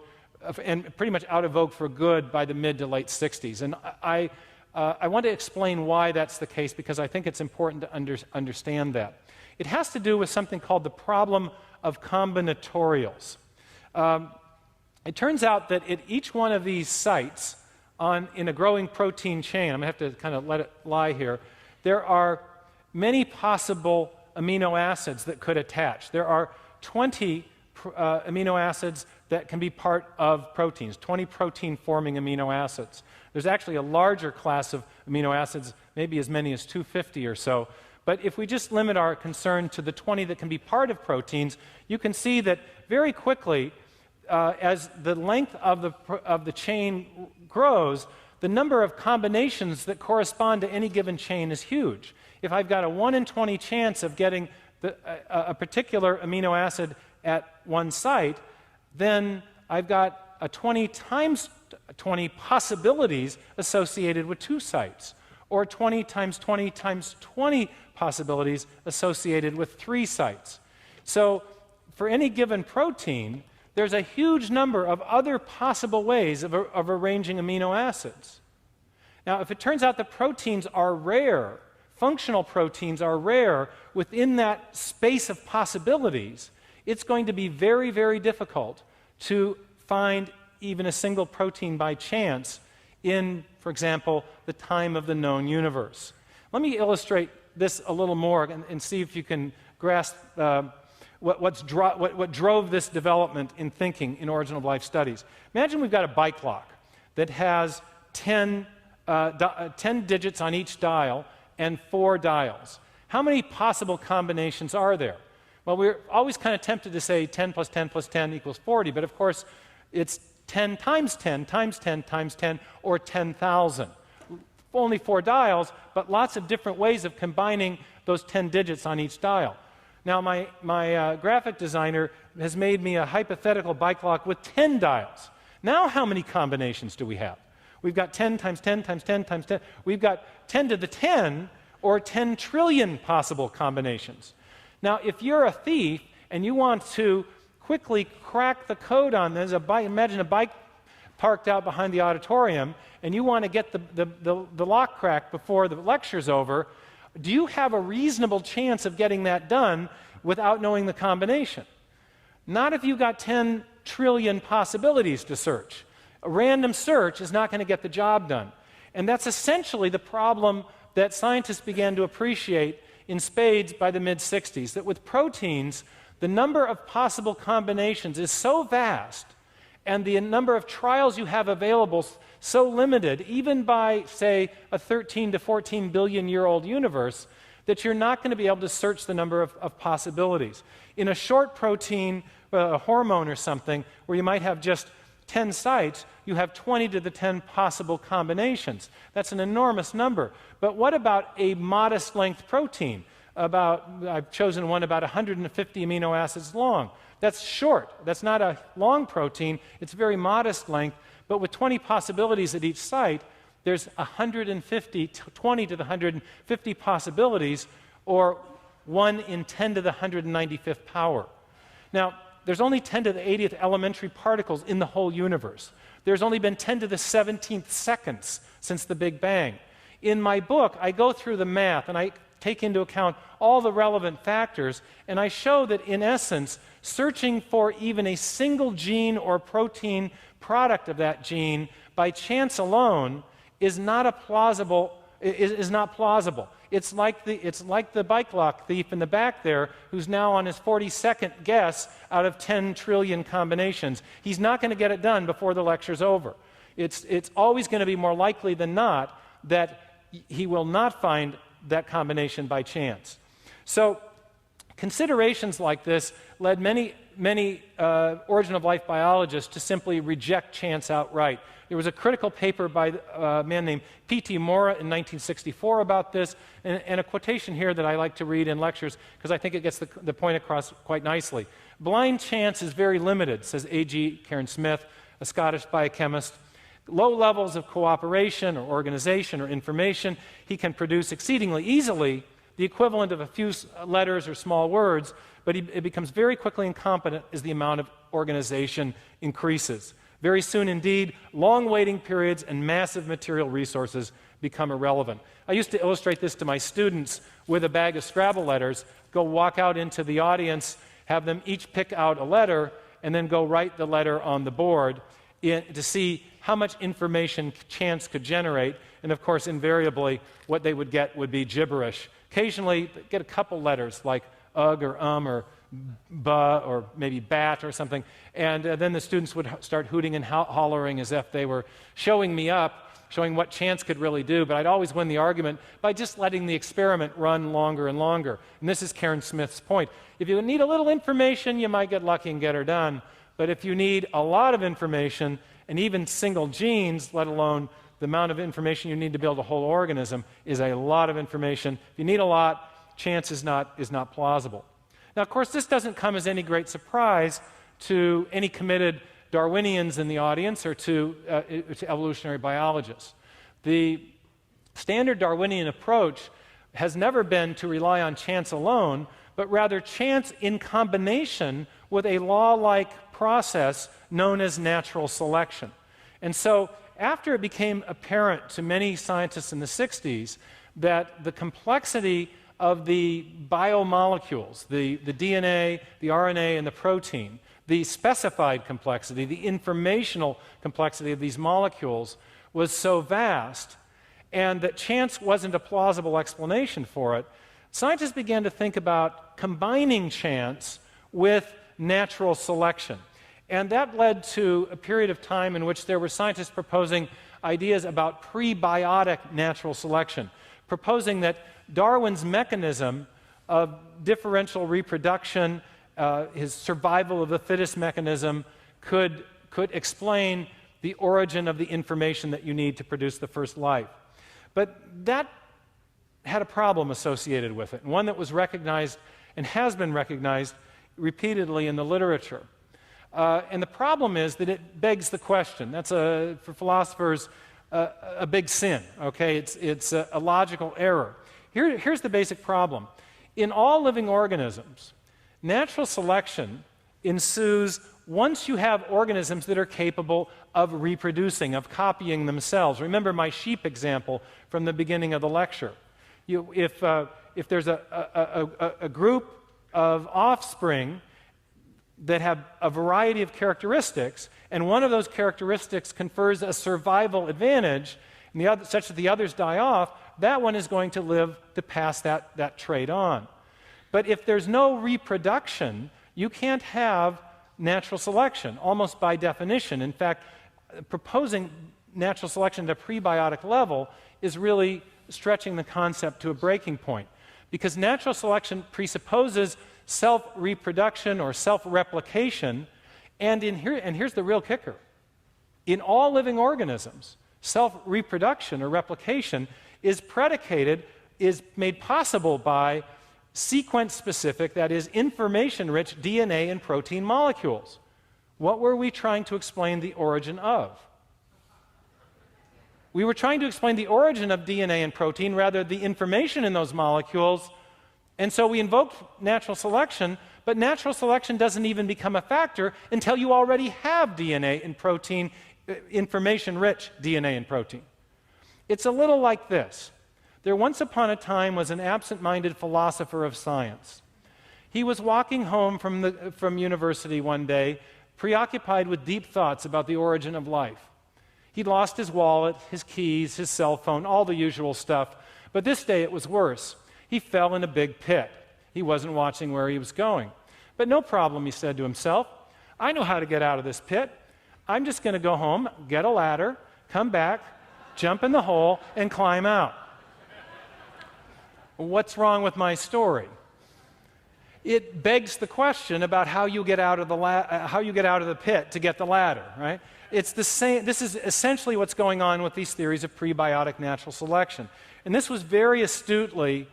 and pretty much out of vogue for good by the mid to late 60s. And I want to explain why that's the case, because I think it's important to understand that. It has to do with something called the problem of combinatorials. It turns out that at each one of these sites in a growing protein chain, I'm going to have to kind of let it lie here, there are many possible amino acids that could attach. There are 20 amino acids that can be part of proteins, 20 protein-forming amino acids. There's actually a larger class of amino acids, maybe as many as 250 or so. But if we just limit our concern to the 20 that can be part of proteins, you can see that very quickly, as the length of the chain grows, the number of combinations that correspond to any given chain is huge. If I've got a 1 in 20 chance of getting a particular amino acid at one site, then I've got a 20 times 20 possibilities associated with 2 sites, or 20 times 20 times 20 possibilities associated with 3 sites. So for any given protein, there's a huge number of other possible ways of arranging amino acids. Now, if it turns out that proteins are rare, functional proteins are rare within that space of possibilities, it's going to be very, very difficult to find even a single protein by chance in, for example, the time of the known universe. Let me illustrate this a little more and see if you can grasp what drove this development in thinking in origin of life studies. Imagine we've got a bike lock that has 10 digits on each dial and 4 dials. How many possible combinations are there? Well, we're always kind of tempted to say 10 plus 10 plus 10 equals 40, but of course it's 10 times 10 times 10 times 10, or 10,000. Only 4 dials, but lots of different ways of combining those 10 digits on each dial. Now, my graphic designer has made me a hypothetical bike lock with 10 dials. Now how many combinations do we have? We've got 10 times 10 times 10 times 10. We've got 10 to the 10, or 10 trillion possible combinations. Now, if you're a thief and you want to quickly crack the code on this, imagine a bike parked out behind the auditorium, and you want to get the lock cracked before the lecture's over, do you have a reasonable chance of getting that done without knowing the combination? Not if you've got 10 trillion possibilities to search. A random search is not going to get the job done. And that's essentially the problem that scientists began to appreciate in spades by the mid-60s, that with proteins, the number of possible combinations is so vast, and the number of trials you have available so limited, even by, say, a 13 to 14 billion year old universe, that you're not going to be able to search the number of possibilities. In a short protein, a hormone or something, where you might have just 10 sites, you have 20 to the 10 possible combinations. That's an enormous number. But what about a modest length protein? I've chosen one about 150 amino acids long. That's short. That's not a long protein. It's very modest length. But with 20 possibilities at each site, there's 150, 20 to the 150 possibilities, or 1 in 10 to the 195th power. Now, there's only 10 to the 80th elementary particles in the whole universe. There's only been 10 to the 17th seconds since the Big Bang. In my book, I go through the math, and I take into account all the relevant factors, and I show that, in essence, searching for even a single gene or protein product of that gene by chance alone is not plausible. It's like the bike lock thief in the back there, who's now on his 42nd guess out of 10 trillion combinations. He's not going to get it done before the lecture's over. It's always going to be more likely than not that he will not find that combination by chance. So considerations like this led many origin of life biologists to simply reject chance outright. There was a critical paper by a man named P.T. Mora in 1964 about this, and a quotation here that I like to read in lectures because I think it gets the point across quite nicely. Blind chance is very limited, says A.G. Cairn Smith, a Scottish biochemist. Low levels of cooperation or organization or information, he can produce exceedingly easily the equivalent of a few letters or small words, but it becomes very quickly incompetent as the amount of organization increases. Very soon indeed, long waiting periods and massive material resources become irrelevant. I used to illustrate this to my students with a bag of Scrabble letters, go walk out into the audience, have them each pick out a letter, and then go write the letter on the board to see how much information chance could generate, and of course, invariably, what they would get would be gibberish. Occasionally, they'd get a couple letters like ugh or buh or maybe bat or something, and then the students would start hooting and hollering as if they were showing me up, showing what chance could really do, but I'd always win the argument by just letting the experiment run longer and longer. And this is Karen Smith's point. If you need a little information, you might get lucky and get her done, but if you need a lot of information, and even single genes, let alone the amount of information you need to build a whole organism, is a lot of information. If you need a lot, chance is not plausible. Now, of course, this doesn't come as any great surprise to any committed Darwinians in the audience or to evolutionary biologists. The standard Darwinian approach has never been to rely on chance alone, but rather chance in combination with a law-like process known as natural selection. And so, after it became apparent to many scientists in the 60s that the complexity of the biomolecules, the DNA, the RNA, and the protein, the specified complexity, the informational complexity of these molecules was so vast, and that chance wasn't a plausible explanation for it, scientists began to think about combining chance with natural selection. And that led to a period of time in which there were scientists proposing ideas about prebiotic natural selection, proposing that Darwin's mechanism of differential reproduction, his survival of the fittest mechanism, could explain the origin of the information that you need to produce the first life. But that had a problem associated with it, and one that was recognized and has been recognized repeatedly in the literature. And the problem is that it begs the question. That's, for philosophers, a big sin, okay? It's a logical error. Here's the basic problem. In all living organisms, natural selection ensues once you have organisms that are capable of reproducing, of copying themselves. Remember my sheep example from the beginning of the lecture. If there's a group of offspring that have a variety of characteristics, and one of those characteristics confers a survival advantage, and such that the others die off, that one is going to live to pass that trait on. But if there's no reproduction, you can't have natural selection, almost by definition. In fact, proposing natural selection at a prebiotic level is really stretching the concept to a breaking point, because natural selection presupposes self-reproduction or self-replication, and here's the real kicker. In all living organisms, self-reproduction or replication is made possible by sequence-specific, that is, information-rich DNA and protein molecules. What were we trying to explain the origin of? We were trying to explain the origin of DNA and protein, rather the information in those molecules, and so we invoked natural selection, but natural selection doesn't even become a factor until you already have DNA and protein, information-rich DNA and protein. It's a little like this. There once upon a time was an absent-minded philosopher of science. He was walking home from university one day, preoccupied with deep thoughts about the origin of life. He'd lost his wallet, his keys, his cell phone, all the usual stuff, but this day it was worse. He fell in a big pit. He wasn't watching where he was going. But no problem, he said to himself. I know how to get out of this pit. I'm just going to go home, get a ladder, come back, jump in the hole, and climb out. What's wrong with my story? It begs the question about how you get out of the pit to get the ladder, right? It's the same. This is essentially what's going on with these theories of prebiotic natural selection. And this was very astutely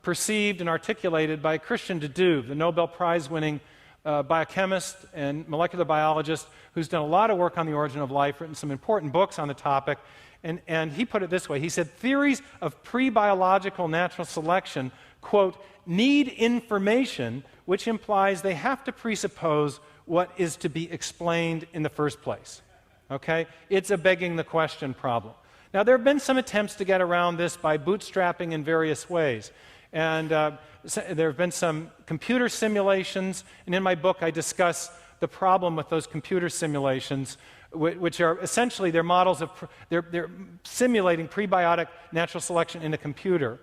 perceived and articulated by Christian de Duve, the Nobel Prize-winning biochemist and molecular biologist who's done a lot of work on the origin of life, written some important books on the topic. And he put it this way. He said, theories of pre-biological natural selection, quote, need information, which implies they have to presuppose what is to be explained in the first place. Okay? It's a begging the question problem. Now, there have been some attempts to get around this by bootstrapping in various ways. And there have been some computer simulations, and in my book I discuss the problem with those computer simulations, which are essentially they're models of, they're simulating prebiotic natural selection in a computer.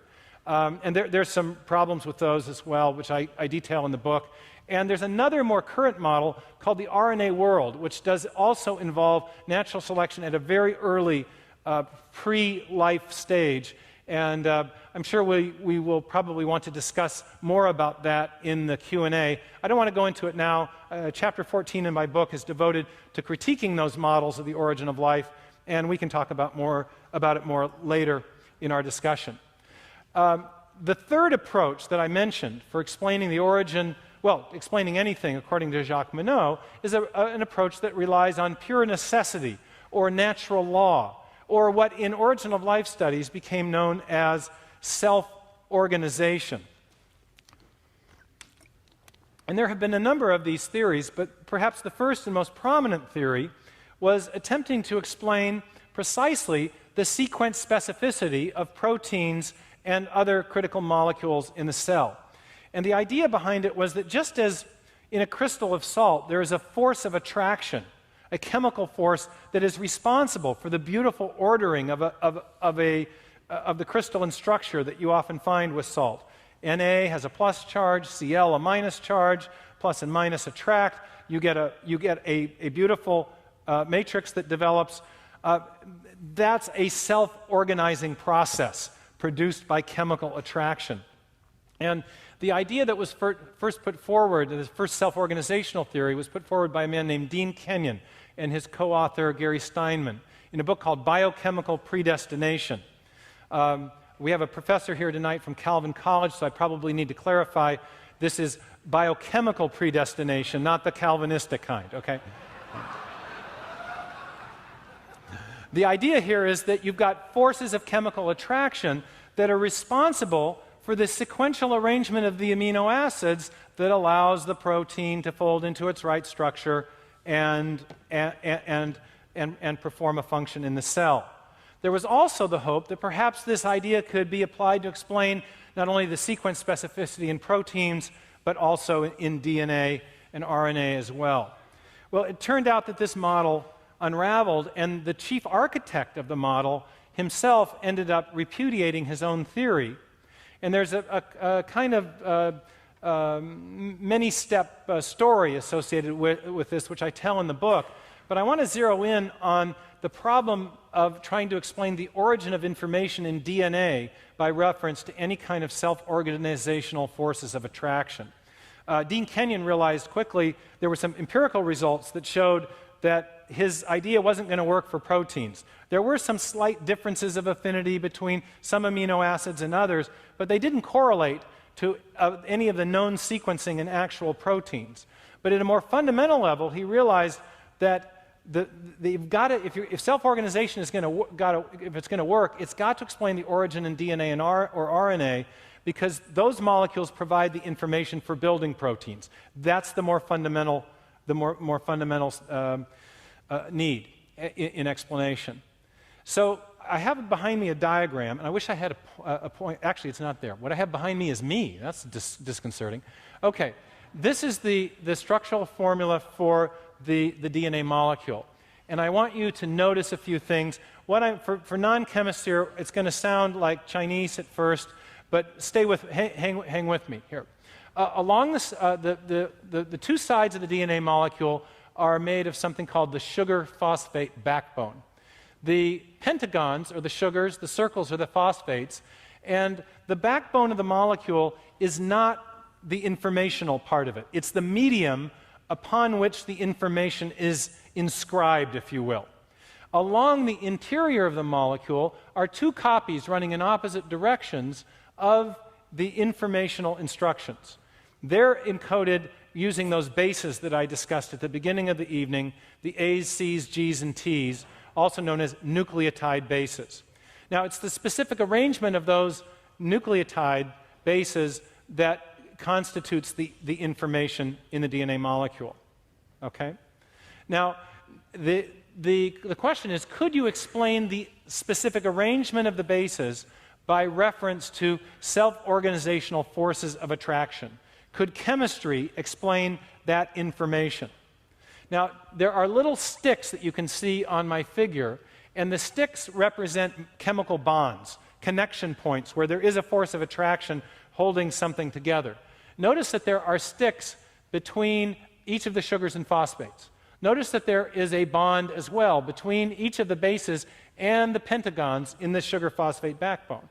And there's some problems with those as well, which I detail in the book. And there's another more current model called the RNA world, which does also involve natural selection at a very early pre-life stage. And I'm sure we will probably want to discuss more about that in the Q&A. I don't want to go into it now. Chapter 14 in my book is devoted to critiquing those models of the origin of life, and we can talk about it more later in our discussion. The third approach that I mentioned for explaining the origin, well, explaining anything according to Jacques Monod, is an approach that relies on pure necessity or natural law, or what in origin of life studies became known as self-organization. And there have been a number of these theories, but perhaps the first and most prominent theory was attempting to explain precisely the sequence specificity of proteins and other critical molecules in the cell. And the idea behind it was that just as in a crystal of salt there is a force of attraction, a chemical force that is responsible for the beautiful ordering of the crystalline structure that you often find with salt. Na has a plus charge, Cl a minus charge, plus and minus attract. You get a beautiful matrix that develops. That's a self-organizing process produced by chemical attraction. And the idea that was first put forward, the first self-organizational theory, was put forward by a man named Dean Kenyon and his co-author Gary Steinman in a book called Biochemical Predestination. We have a professor here tonight from Calvin College, so I probably need to clarify this is biochemical predestination, not the Calvinistic kind, okay? The idea here is that you've got forces of chemical attraction that are responsible for the sequential arrangement of the amino acids that allows the protein to fold into its right structure and perform a function in the cell. There was also the hope that perhaps this idea could be applied to explain not only the sequence specificity in proteins, but also in DNA and RNA as well. Well, it turned out that this model unraveled, and the chief architect of the model himself ended up repudiating his own theory. And there's a kind of many-step story associated with this, which I tell in the book. But I want to zero in on the problem of trying to explain the origin of information in DNA by reference to any kind of self-organizational forces of attraction. Dean Kenyon realized quickly there were some empirical results that showed that his idea wasn't going to work for proteins. There were some slight differences of affinity between some amino acids and others, but they didn't correlate to any of the known sequencing in actual proteins. But at a more fundamental level, he realized that if self-organization is going to work, it's got to explain the origin in DNA or RNA, because those molecules provide the information for building proteins. That's the more fundamental need in explanation. So I have behind me a diagram, and I wish I had a point. Actually, it's not there. What I have behind me is me. That's disconcerting. Okay, this is the structural formula for the DNA molecule. And I want you to notice a few things. For non-chemists here, it's going to sound like Chinese at first, but hang with me here. Along this, the two sides of the DNA molecule are made of something called the sugar phosphate backbone. The pentagons are the sugars, the circles are the phosphates, and the backbone of the molecule is not the informational part of it. It's the medium upon which the information is inscribed, if you will. Along the interior of the molecule are two copies running in opposite directions of the informational instructions. They're encoded using those bases that I discussed at the beginning of the evening, the A's, C's, G's, and T's, also known as nucleotide bases. Now, it's the specific arrangement of those nucleotide bases that constitutes the information in the DNA molecule. Okay? Now, the question is, could you explain the specific arrangement of the bases by reference to self-organizational forces of attraction? Could chemistry explain that information? Now, there are little sticks that you can see on my figure, and the sticks represent chemical bonds, connection points, where there is a force of attraction holding something together. Notice that there are sticks between each of the sugars and phosphates. Notice that there is a bond as well between each of the bases and the pentagons in the sugar-phosphate backbone.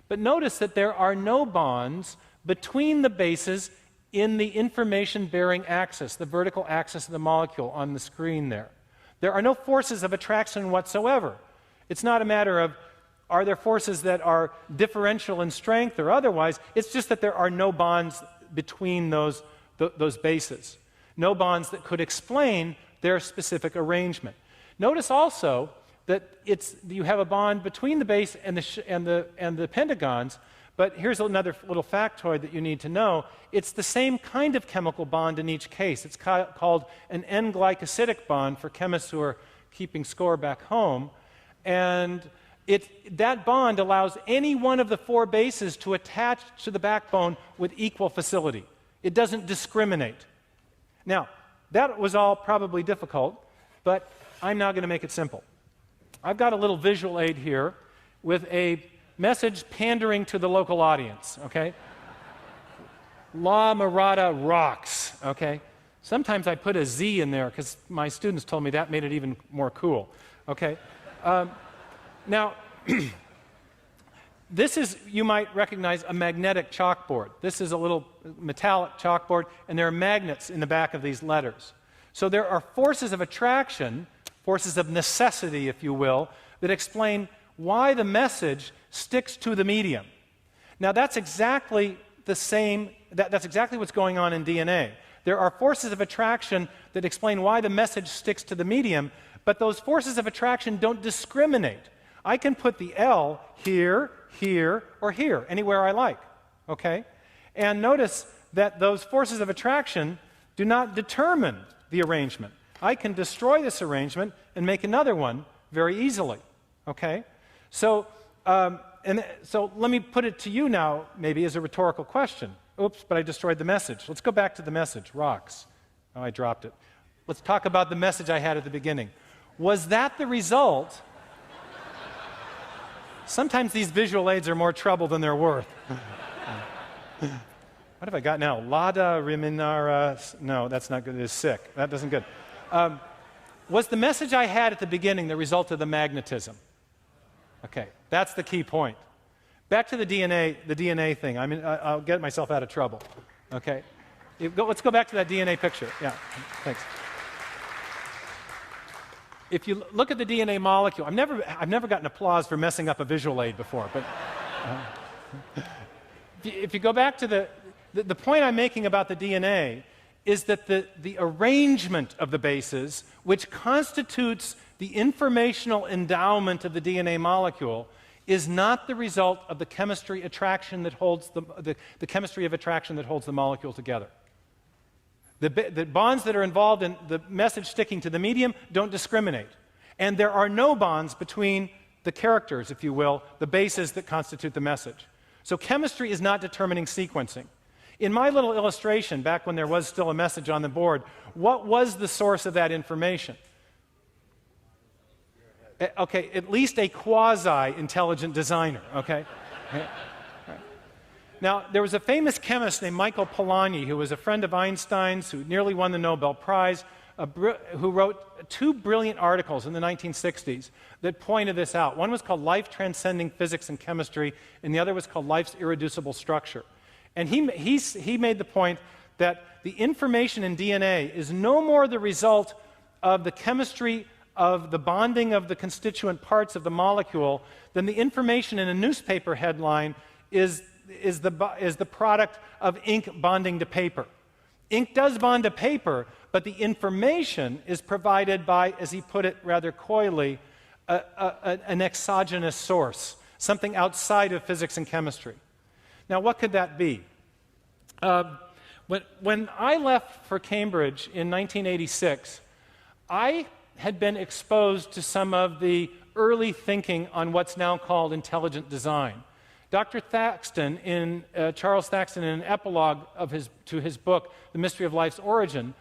But notice that there are no bonds between the bases in the information-bearing axis, the vertical axis of the molecule on the screen there. There are no forces of attraction whatsoever. It's not a matter of are there forces that are differential in strength or otherwise. It's just that there are no bonds between those bases. No bonds that could explain their specific arrangement. Notice also that you have a bond between the base and the pentagons, but here's another little factoid that you need to know. It's the same kind of chemical bond in each case. It's called an N-glycosidic bond for chemists who are keeping score back home. And that bond allows any one of the four bases to attach to the backbone with equal facility. It doesn't discriminate. Now, that was all probably difficult, but I'm now going to make it simple. I've got a little visual aid here with a message pandering to the local audience, okay? La Mirada rocks, okay? Sometimes I put a Z in there because my students told me that made it even more cool, okay? Now, this is, you might recognize, a magnetic chalkboard. This is a little metallic chalkboard, and there are magnets in the back of these letters. So there are forces of attraction, forces of necessity, if you will, that explain why the message sticks to the medium. Now, that's exactly the same, that's exactly what's going on in DNA. There are forces of attraction that explain why the message sticks to the medium, but those forces of attraction don't discriminate. I can put the L here, here, or here, anywhere I like, okay? And notice that those forces of attraction do not determine the arrangement. I can destroy this arrangement and make another one very easily, okay? So let me put it to you now, maybe as a rhetorical question. Oops, but I destroyed the message. Let's go back to the message, rocks. Oh, I dropped it. Let's talk about the message I had at the beginning. Was that the result? Sometimes these visual aids are more trouble than they're worth. What have I got now? Lada Riminara. No, that's not good. It's sick. That doesn't good. Was the message I had at the beginning the result of the magnetism? Okay, that's the key point. Back to the DNA thing. I'll get myself out of trouble. Okay, let's go back to that DNA picture. Yeah, thanks. If you look at the DNA molecule, I've never gotten applause for messing up a visual aid before, but if you go back to the point I'm making about the DNA is that the arrangement of the bases, which constitutes the informational endowment of the DNA molecule, is not the result of the chemistry attraction that holds the chemistry of attraction that holds the molecule together. The bonds that are involved in the message sticking to the medium don't discriminate. And there are no bonds between the characters, if you will, the bases that constitute the message. So chemistry is not determining sequencing. In my little illustration, back when there was still a message on the board, what was the source of that information? Okay, at least a quasi-intelligent designer, okay? Now, there was a famous chemist named Michael Polanyi who was a friend of Einstein's, who nearly won the Nobel Prize, who wrote two brilliant articles in the 1960s that pointed this out. One was called Life Transcending Physics and Chemistry, and the other was called Life's Irreducible Structure. And he made the point that the information in DNA is no more the result of the chemistry of the bonding of the constituent parts of the molecule than the information in a newspaper headline is the product of ink bonding to paper. Ink does bond to paper, but the information is provided by, as he put it rather coyly, an exogenous source, something outside of physics and chemistry. Now, what could that be? When I left for Cambridge in 1986, I had been exposed to some of the early thinking on what's now called intelligent design. Dr. Thaxton, Charles Thaxton, in an epilogue to his book, The Mystery of Life's Origin,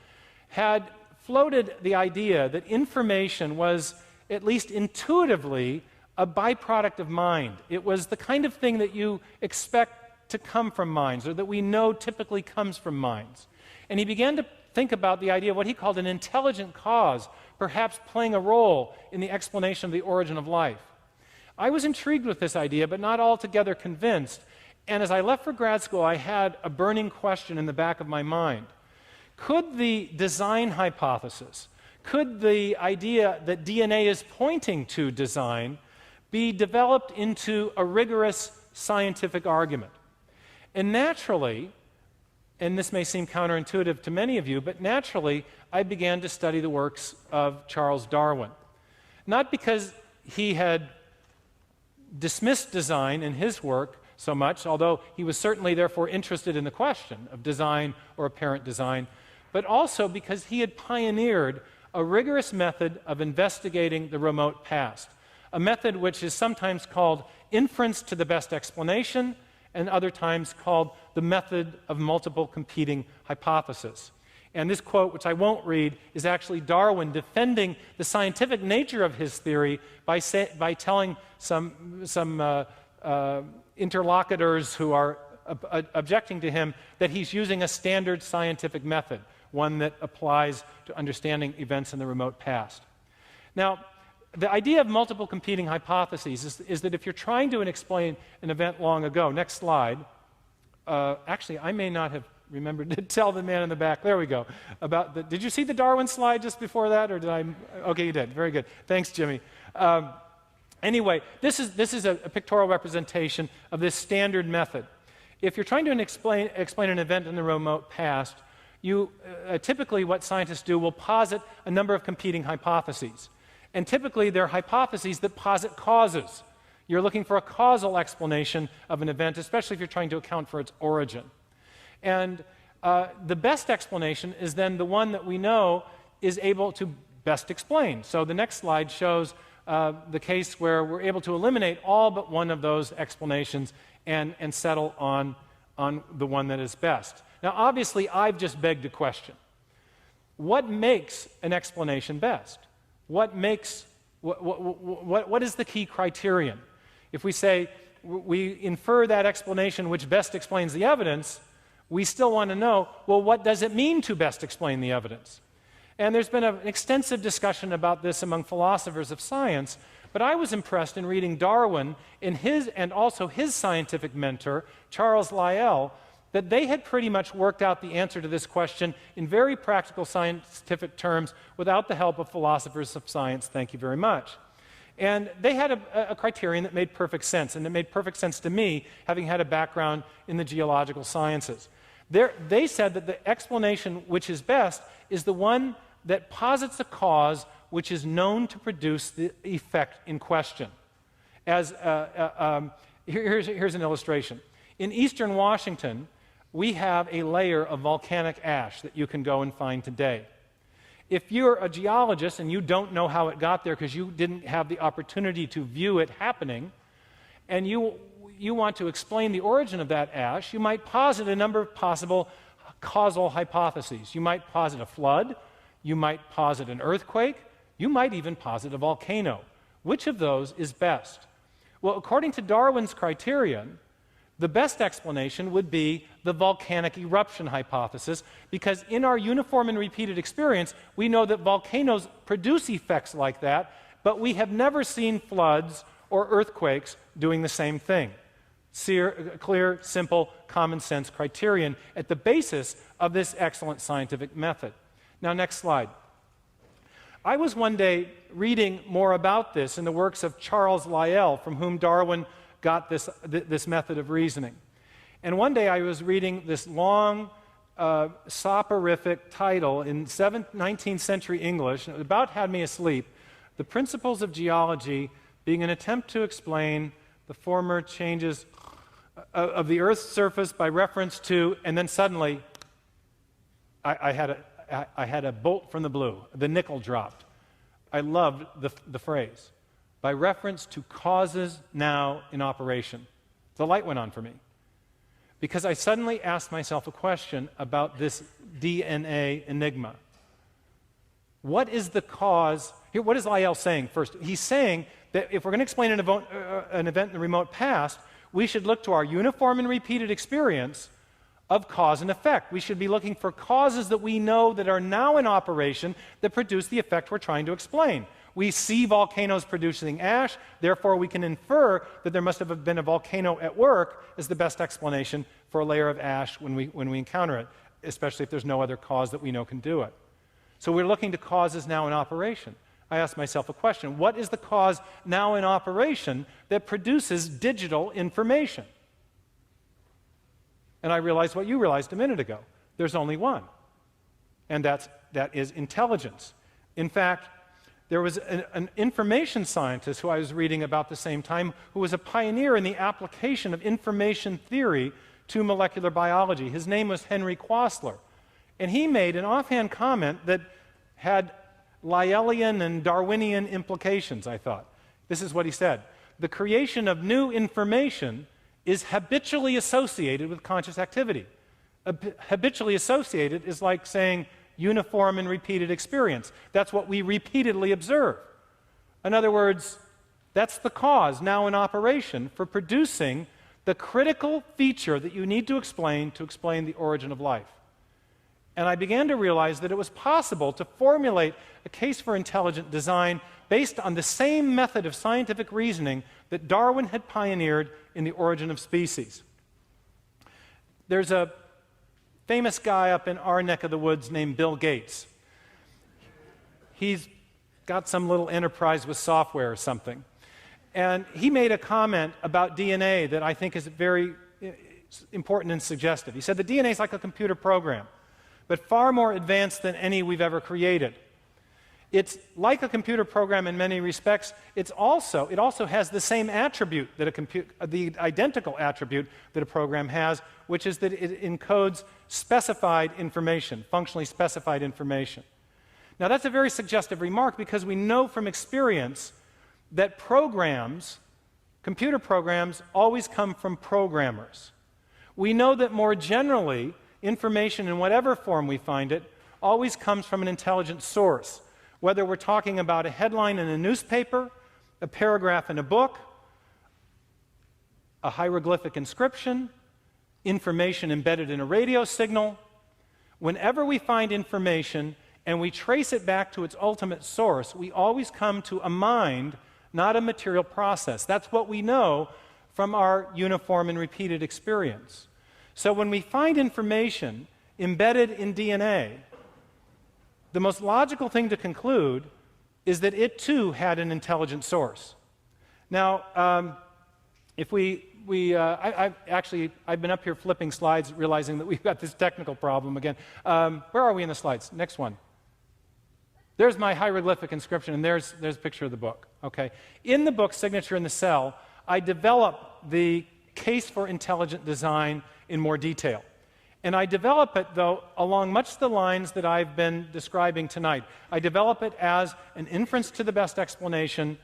had floated the idea that information was, at least intuitively, a byproduct of mind. It was the kind of thing that you expect to come from minds, or that we know typically comes from minds. And he began to think about the idea of what he called an intelligent cause, perhaps playing a role in the explanation of the origin of life. I was intrigued with this idea, but not altogether convinced. And as I left for grad school, I had a burning question in the back of my mind. Could the design hypothesis, could the idea that DNA is pointing to design, be developed into a rigorous scientific argument? And naturally, and this may seem counterintuitive to many of you, but naturally, I began to study the works of Charles Darwin. Not because he had dismissed design in his work so much, although he was certainly therefore interested in the question of design or apparent design, but also because he had pioneered a rigorous method of investigating the remote past, a method which is sometimes called inference to the best explanation, and other times called the method of multiple competing hypotheses. And this quote, which I won't read, is actually Darwin defending the scientific nature of his theory by telling some interlocutors who are objecting to him that he's using a standard scientific method, one that applies to understanding events in the remote past. Now, the idea of multiple competing hypotheses is that if you're trying to explain an event long ago, next slide, actually, I may not have remembered to tell the man in the back, there we go, did you see the Darwin slide just before that, or did I? Okay, you did, very good. Thanks, Jimmy. Anyway, this is a pictorial representation of this standard method. If you're trying to explain an event in the remote past, typically what scientists do will posit a number of competing hypotheses. And typically they're hypotheses that posit causes. You're looking for a causal explanation of an event, especially if you're trying to account for its origin. And the best explanation is then the one that we know is able to best explain. So the next slide shows the case where we're able to eliminate all but one of those explanations and settle on the one that is best. Now, obviously, I've just begged a question. What makes an explanation best? What is the key criterion? If we say we infer that explanation which best explains the evidence, we still want to know, well, what does it mean to best explain the evidence? And there's been an extensive discussion about this among philosophers of science, but I was impressed in reading Darwin and also his scientific mentor, Charles Lyell, that they had pretty much worked out the answer to this question in very practical scientific terms without the help of philosophers of science, thank you very much. And they had a criterion that made perfect sense, and it made perfect sense to me, having had a background in the geological sciences. They said that the explanation which is best is the one that posits a cause which is known to produce the effect in question. Here's an illustration. In eastern Washington, we have a layer of volcanic ash that you can go and find today. If you're a geologist and you don't know how it got there because you didn't have the opportunity to view it happening, and you want to explain the origin of that ash, you might posit a number of possible causal hypotheses. You might posit a flood, you might posit an earthquake, you might even posit a volcano. Which of those is best? Well, according to Darwin's criterion, the best explanation would be the volcanic eruption hypothesis, because in our uniform and repeated experience, we know that volcanoes produce effects like that, but we have never seen floods or earthquakes doing the same thing. Clear, simple, common sense criterion at the basis of this excellent scientific method. Now, next slide. I was one day reading more about this in the works of Charles Lyell, from whom Darwin got this method of reasoning. And one day I was reading this long, soporific title in 19th century English, and it about had me asleep, The Principles of Geology, being an attempt to explain the former changes of the Earth's surface by reference to, and then suddenly I had a bolt from the blue. The nickel dropped. I loved the phrase. By reference to causes now in operation. The light went on for me. Because I suddenly asked myself a question about this DNA enigma. What is the cause? Here, what is Lyell saying first? He's saying that if we're going to explain an event in the remote past, we should look to our uniform and repeated experience of cause and effect. We should be looking for causes that we know that are now in operation that produce the effect we're trying to explain. We see volcanoes producing ash, therefore we can infer that there must have been a volcano at work as the best explanation for a layer of ash when we encounter it, especially if there's no other cause that we know can do it. So we're looking to causes now in operation. I asked myself a question: what is the cause now in operation that produces digital information? And I realized what you realized a minute ago. There's only one, and that is intelligence. In fact, there was an information scientist who I was reading about the same time who was a pioneer in the application of information theory to molecular biology. His name was Henry Quasler. And he made an offhand comment that had Lyellian and Darwinian implications, I thought. This is what he said: the creation of new information is habitually associated with conscious activity. Habitually associated is like saying uniform and repeated experience. That's what we repeatedly observe. In other words, that's the cause now in operation for producing the critical feature that you need to explain the origin of life. And I began to realize that it was possible to formulate a case for intelligent design based on the same method of scientific reasoning that Darwin had pioneered in The Origin of Species. There's a famous guy up in our neck of the woods named Bill Gates. He's got some little enterprise with software or something. And he made a comment about DNA that I think is very important and suggestive. He said the DNA is like a computer program, but far more advanced than any we've ever created. It's like a computer program in many respects. It also has the same attribute that the identical attribute that a program has, which is that it encodes specified information, functionally specified information. Now that's a very suggestive remark because we know from experience that computer programs, always come from programmers. We know that more generally, information in whatever form we find it always comes from an intelligent source, whether we're talking about a headline in a newspaper, a paragraph in a book, a hieroglyphic inscription, information embedded in a radio signal. Whenever we find information and we trace it back to its ultimate source, we always come to a mind, not a material process. That's what we know from our uniform and repeated experience. So when we find information embedded in DNA, the most logical thing to conclude is that it too had an intelligent source. Now, I've been up here flipping slides, realizing that we've got this technical problem again. Where are we in the slides? Next one. There's my hieroglyphic inscription, and there's a picture of the book. Okay. In the book, Signature in the Cell, I develop the case for intelligent design in more detail. And I develop it, though, along much the lines that I've been describing tonight. I develop it as an inference to the best explanation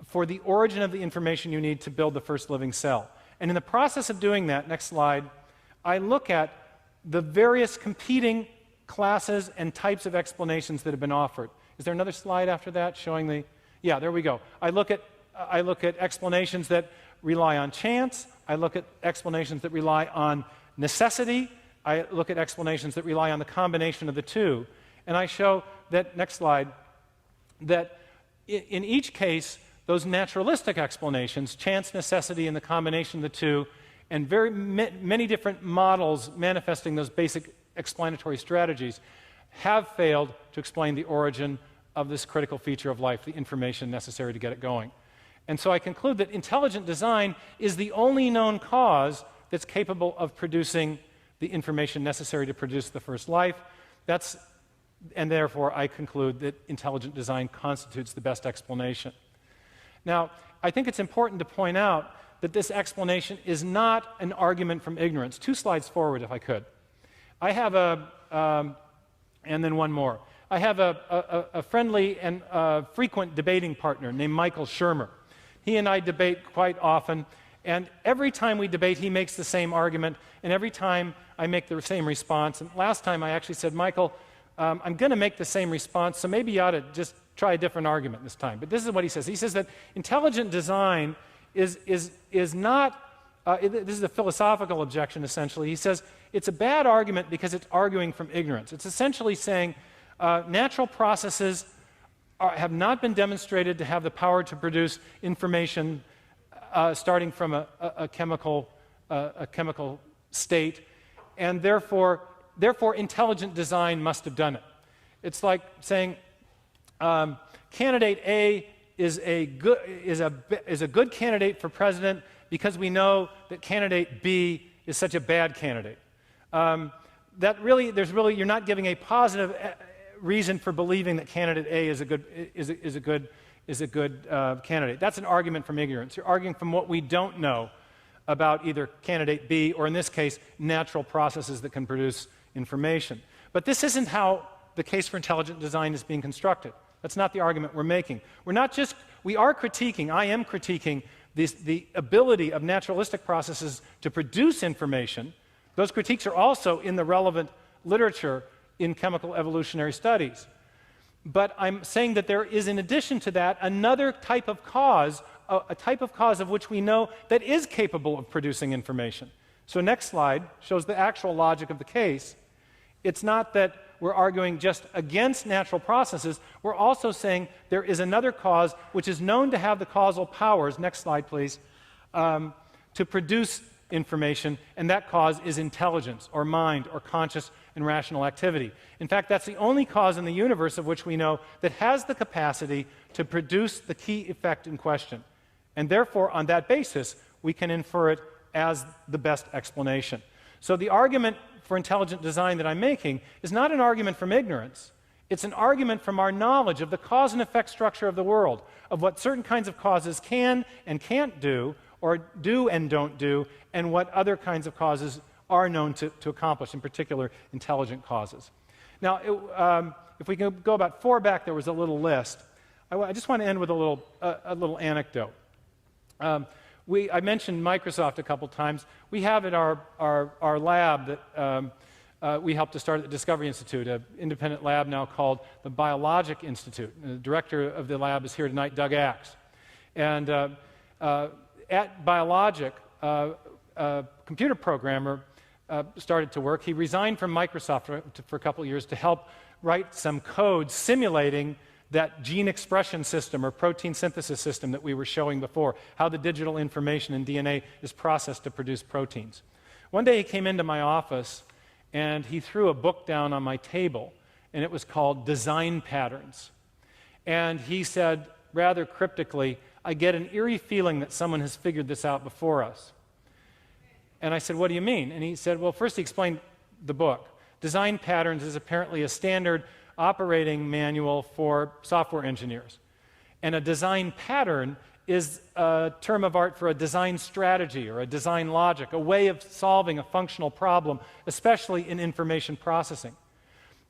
for the origin of the information you need to build the first living cell. And in the process of doing that, next slide, I look at the various competing classes and types of explanations that have been offered. Is there another slide after that showing the... Yeah, there we go. I look at explanations that rely on chance. I look at explanations that rely on necessity. I look at explanations that rely on the combination of the two. And I show that, next slide, that in each case, those naturalistic explanations, chance, necessity, and the combination of the two, and very many different models manifesting those basic explanatory strategies, have failed to explain the origin of this critical feature of life, the information necessary to get it going. And so I conclude that intelligent design is the only known cause that's capable of producing the information necessary to produce the first life. And therefore, I conclude that intelligent design constitutes the best explanation. Now, I think it's important to point out that this explanation is not an argument from ignorance. 2 slides forward, if I could. I have and then one more. I have a friendly and frequent debating partner named Michael Shermer. He and I debate quite often, And every time we debate, he makes the same argument, and every time I make the same response. And last time I actually said, Michael, I'm going to make the same response, so maybe you ought to just try a different argument this time. But this is what he says. He says that intelligent design is not, this is a philosophical objection, essentially. He says it's a bad argument because it's arguing from ignorance. It's essentially saying natural processes have not been demonstrated to have the power to produce information starting from a chemical state, and therefore intelligent design must have done it. It's like saying candidate A is a good candidate for president because we know that candidate B is such a bad candidate. You're not giving a positive reason for believing that candidate A is a good candidate. That's an argument from ignorance. You're arguing from what we don't know about either candidate B or, in this case, natural processes that can produce information. But this isn't how the case for intelligent design is being constructed. That's not the argument we're making. I am critiquing the ability of naturalistic processes to produce information. Those critiques are also in the relevant literature in chemical evolutionary studies. But I'm saying that there is, in addition to that, another type of cause, a type of cause of which we know that is capable of producing information. So next slide shows the actual logic of the case. It's not that we're arguing just against natural processes. We're also saying there is another cause which is known to have the causal powers, next slide please, to produce information, and that cause is intelligence or mind or conscious and rational activity. In fact, that's the only cause in the universe of which we know that has the capacity to produce the key effect in question. And therefore, on that basis, we can infer it as the best explanation. So the argument for intelligent design that I'm making is not an argument from ignorance. It's an argument from our knowledge of the cause and effect structure of the world, of what certain kinds of causes can and can't do, or do and don't do, and what other kinds of causes are known to accomplish, in particular, intelligent causes. Now, if we can go about 4 back, there was a little list. I just want to end with a little anecdote. I mentioned Microsoft a couple times. We have at our lab that we helped to start at the Discovery Institute, an independent lab now called the Biologic Institute. And the director of the lab is here tonight, Doug Axe. And at Biologic, a computer programmer started to work. He resigned from Microsoft for a couple of years to help write some code simulating that gene expression system or protein synthesis system that we were showing before, how the digital information in DNA is processed to produce proteins. One day he came into my office and he threw a book down on my table, and it was called Design Patterns. And he said, rather cryptically, I get an eerie feeling that someone has figured this out before us. And I said, what do you mean? And he said, well, first he explained the book. Design Patterns is apparently a standard operating manual for software engineers. And a design pattern is a term of art for a design strategy or a design logic, a way of solving a functional problem, especially in information processing.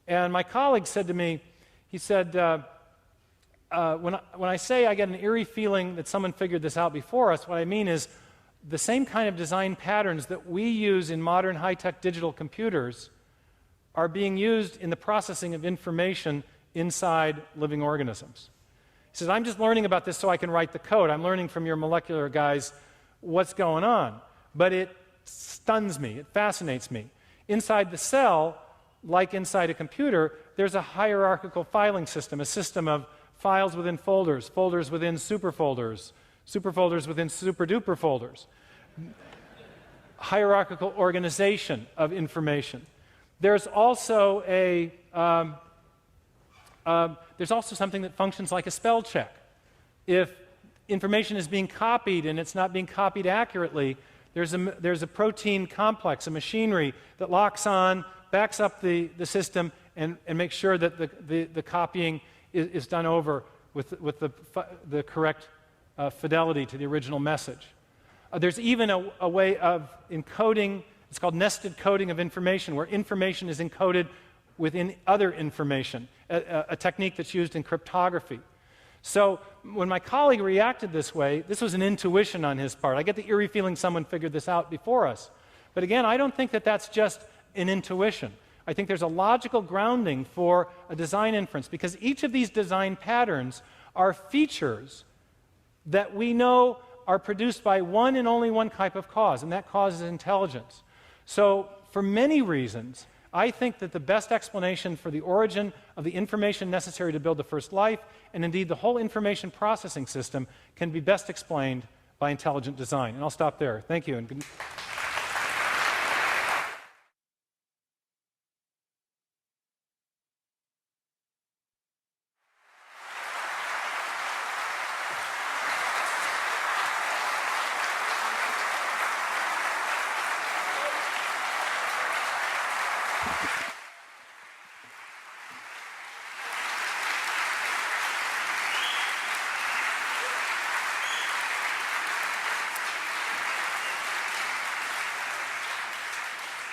And my colleague said to me, he said, when I say I get an eerie feeling that someone figured this out before us, what I mean is the same kind of design patterns that we use in modern high-tech digital computers are being used in the processing of information inside living organisms. He says, I'm just learning about this so I can write the code. I'm learning from your molecular guys what's going on. But it stuns me. It fascinates me. Inside the cell, like inside a computer, there's a hierarchical filing system, a system of files within folders, folders within superfolders, superfolders within super-duper folders, hierarchical organization of information. There's also something that functions like a spell check. If information is being copied and it's not being copied accurately, there's a protein complex, a machinery that locks on, backs up the system, and makes sure that the copying is done over with the correct fidelity to the original message. There's even a way of encoding. It's called nested coding of information, where information is encoded within other information, a technique that's used in cryptography. So when my colleague reacted this way, this was an intuition on his part. I get the eerie feeling someone figured this out before us. But again, I don't think that that's just an intuition. I think there's a logical grounding for a design inference, because each of these design patterns are features that we know are produced by one and only one type of cause, and that cause is intelligence. So for many reasons, I think that the best explanation for the origin of the information necessary to build the first life, and indeed the whole information processing system, can be best explained by intelligent design. And I'll stop there. Thank you. And good.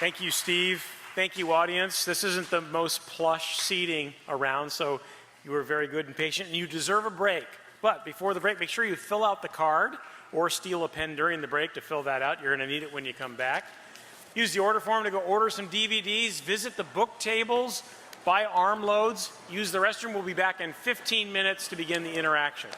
Thank you, Steve. Thank you, audience. This isn't the most plush seating around, so you were very good and patient, and you deserve a break. But before the break, make sure you fill out the card or steal a pen during the break to fill that out. You're going to need it when you come back. Use the order form to go order some DVDs, visit the book tables, buy arm loads, use the restroom. We'll be back in 15 minutes to begin the interaction.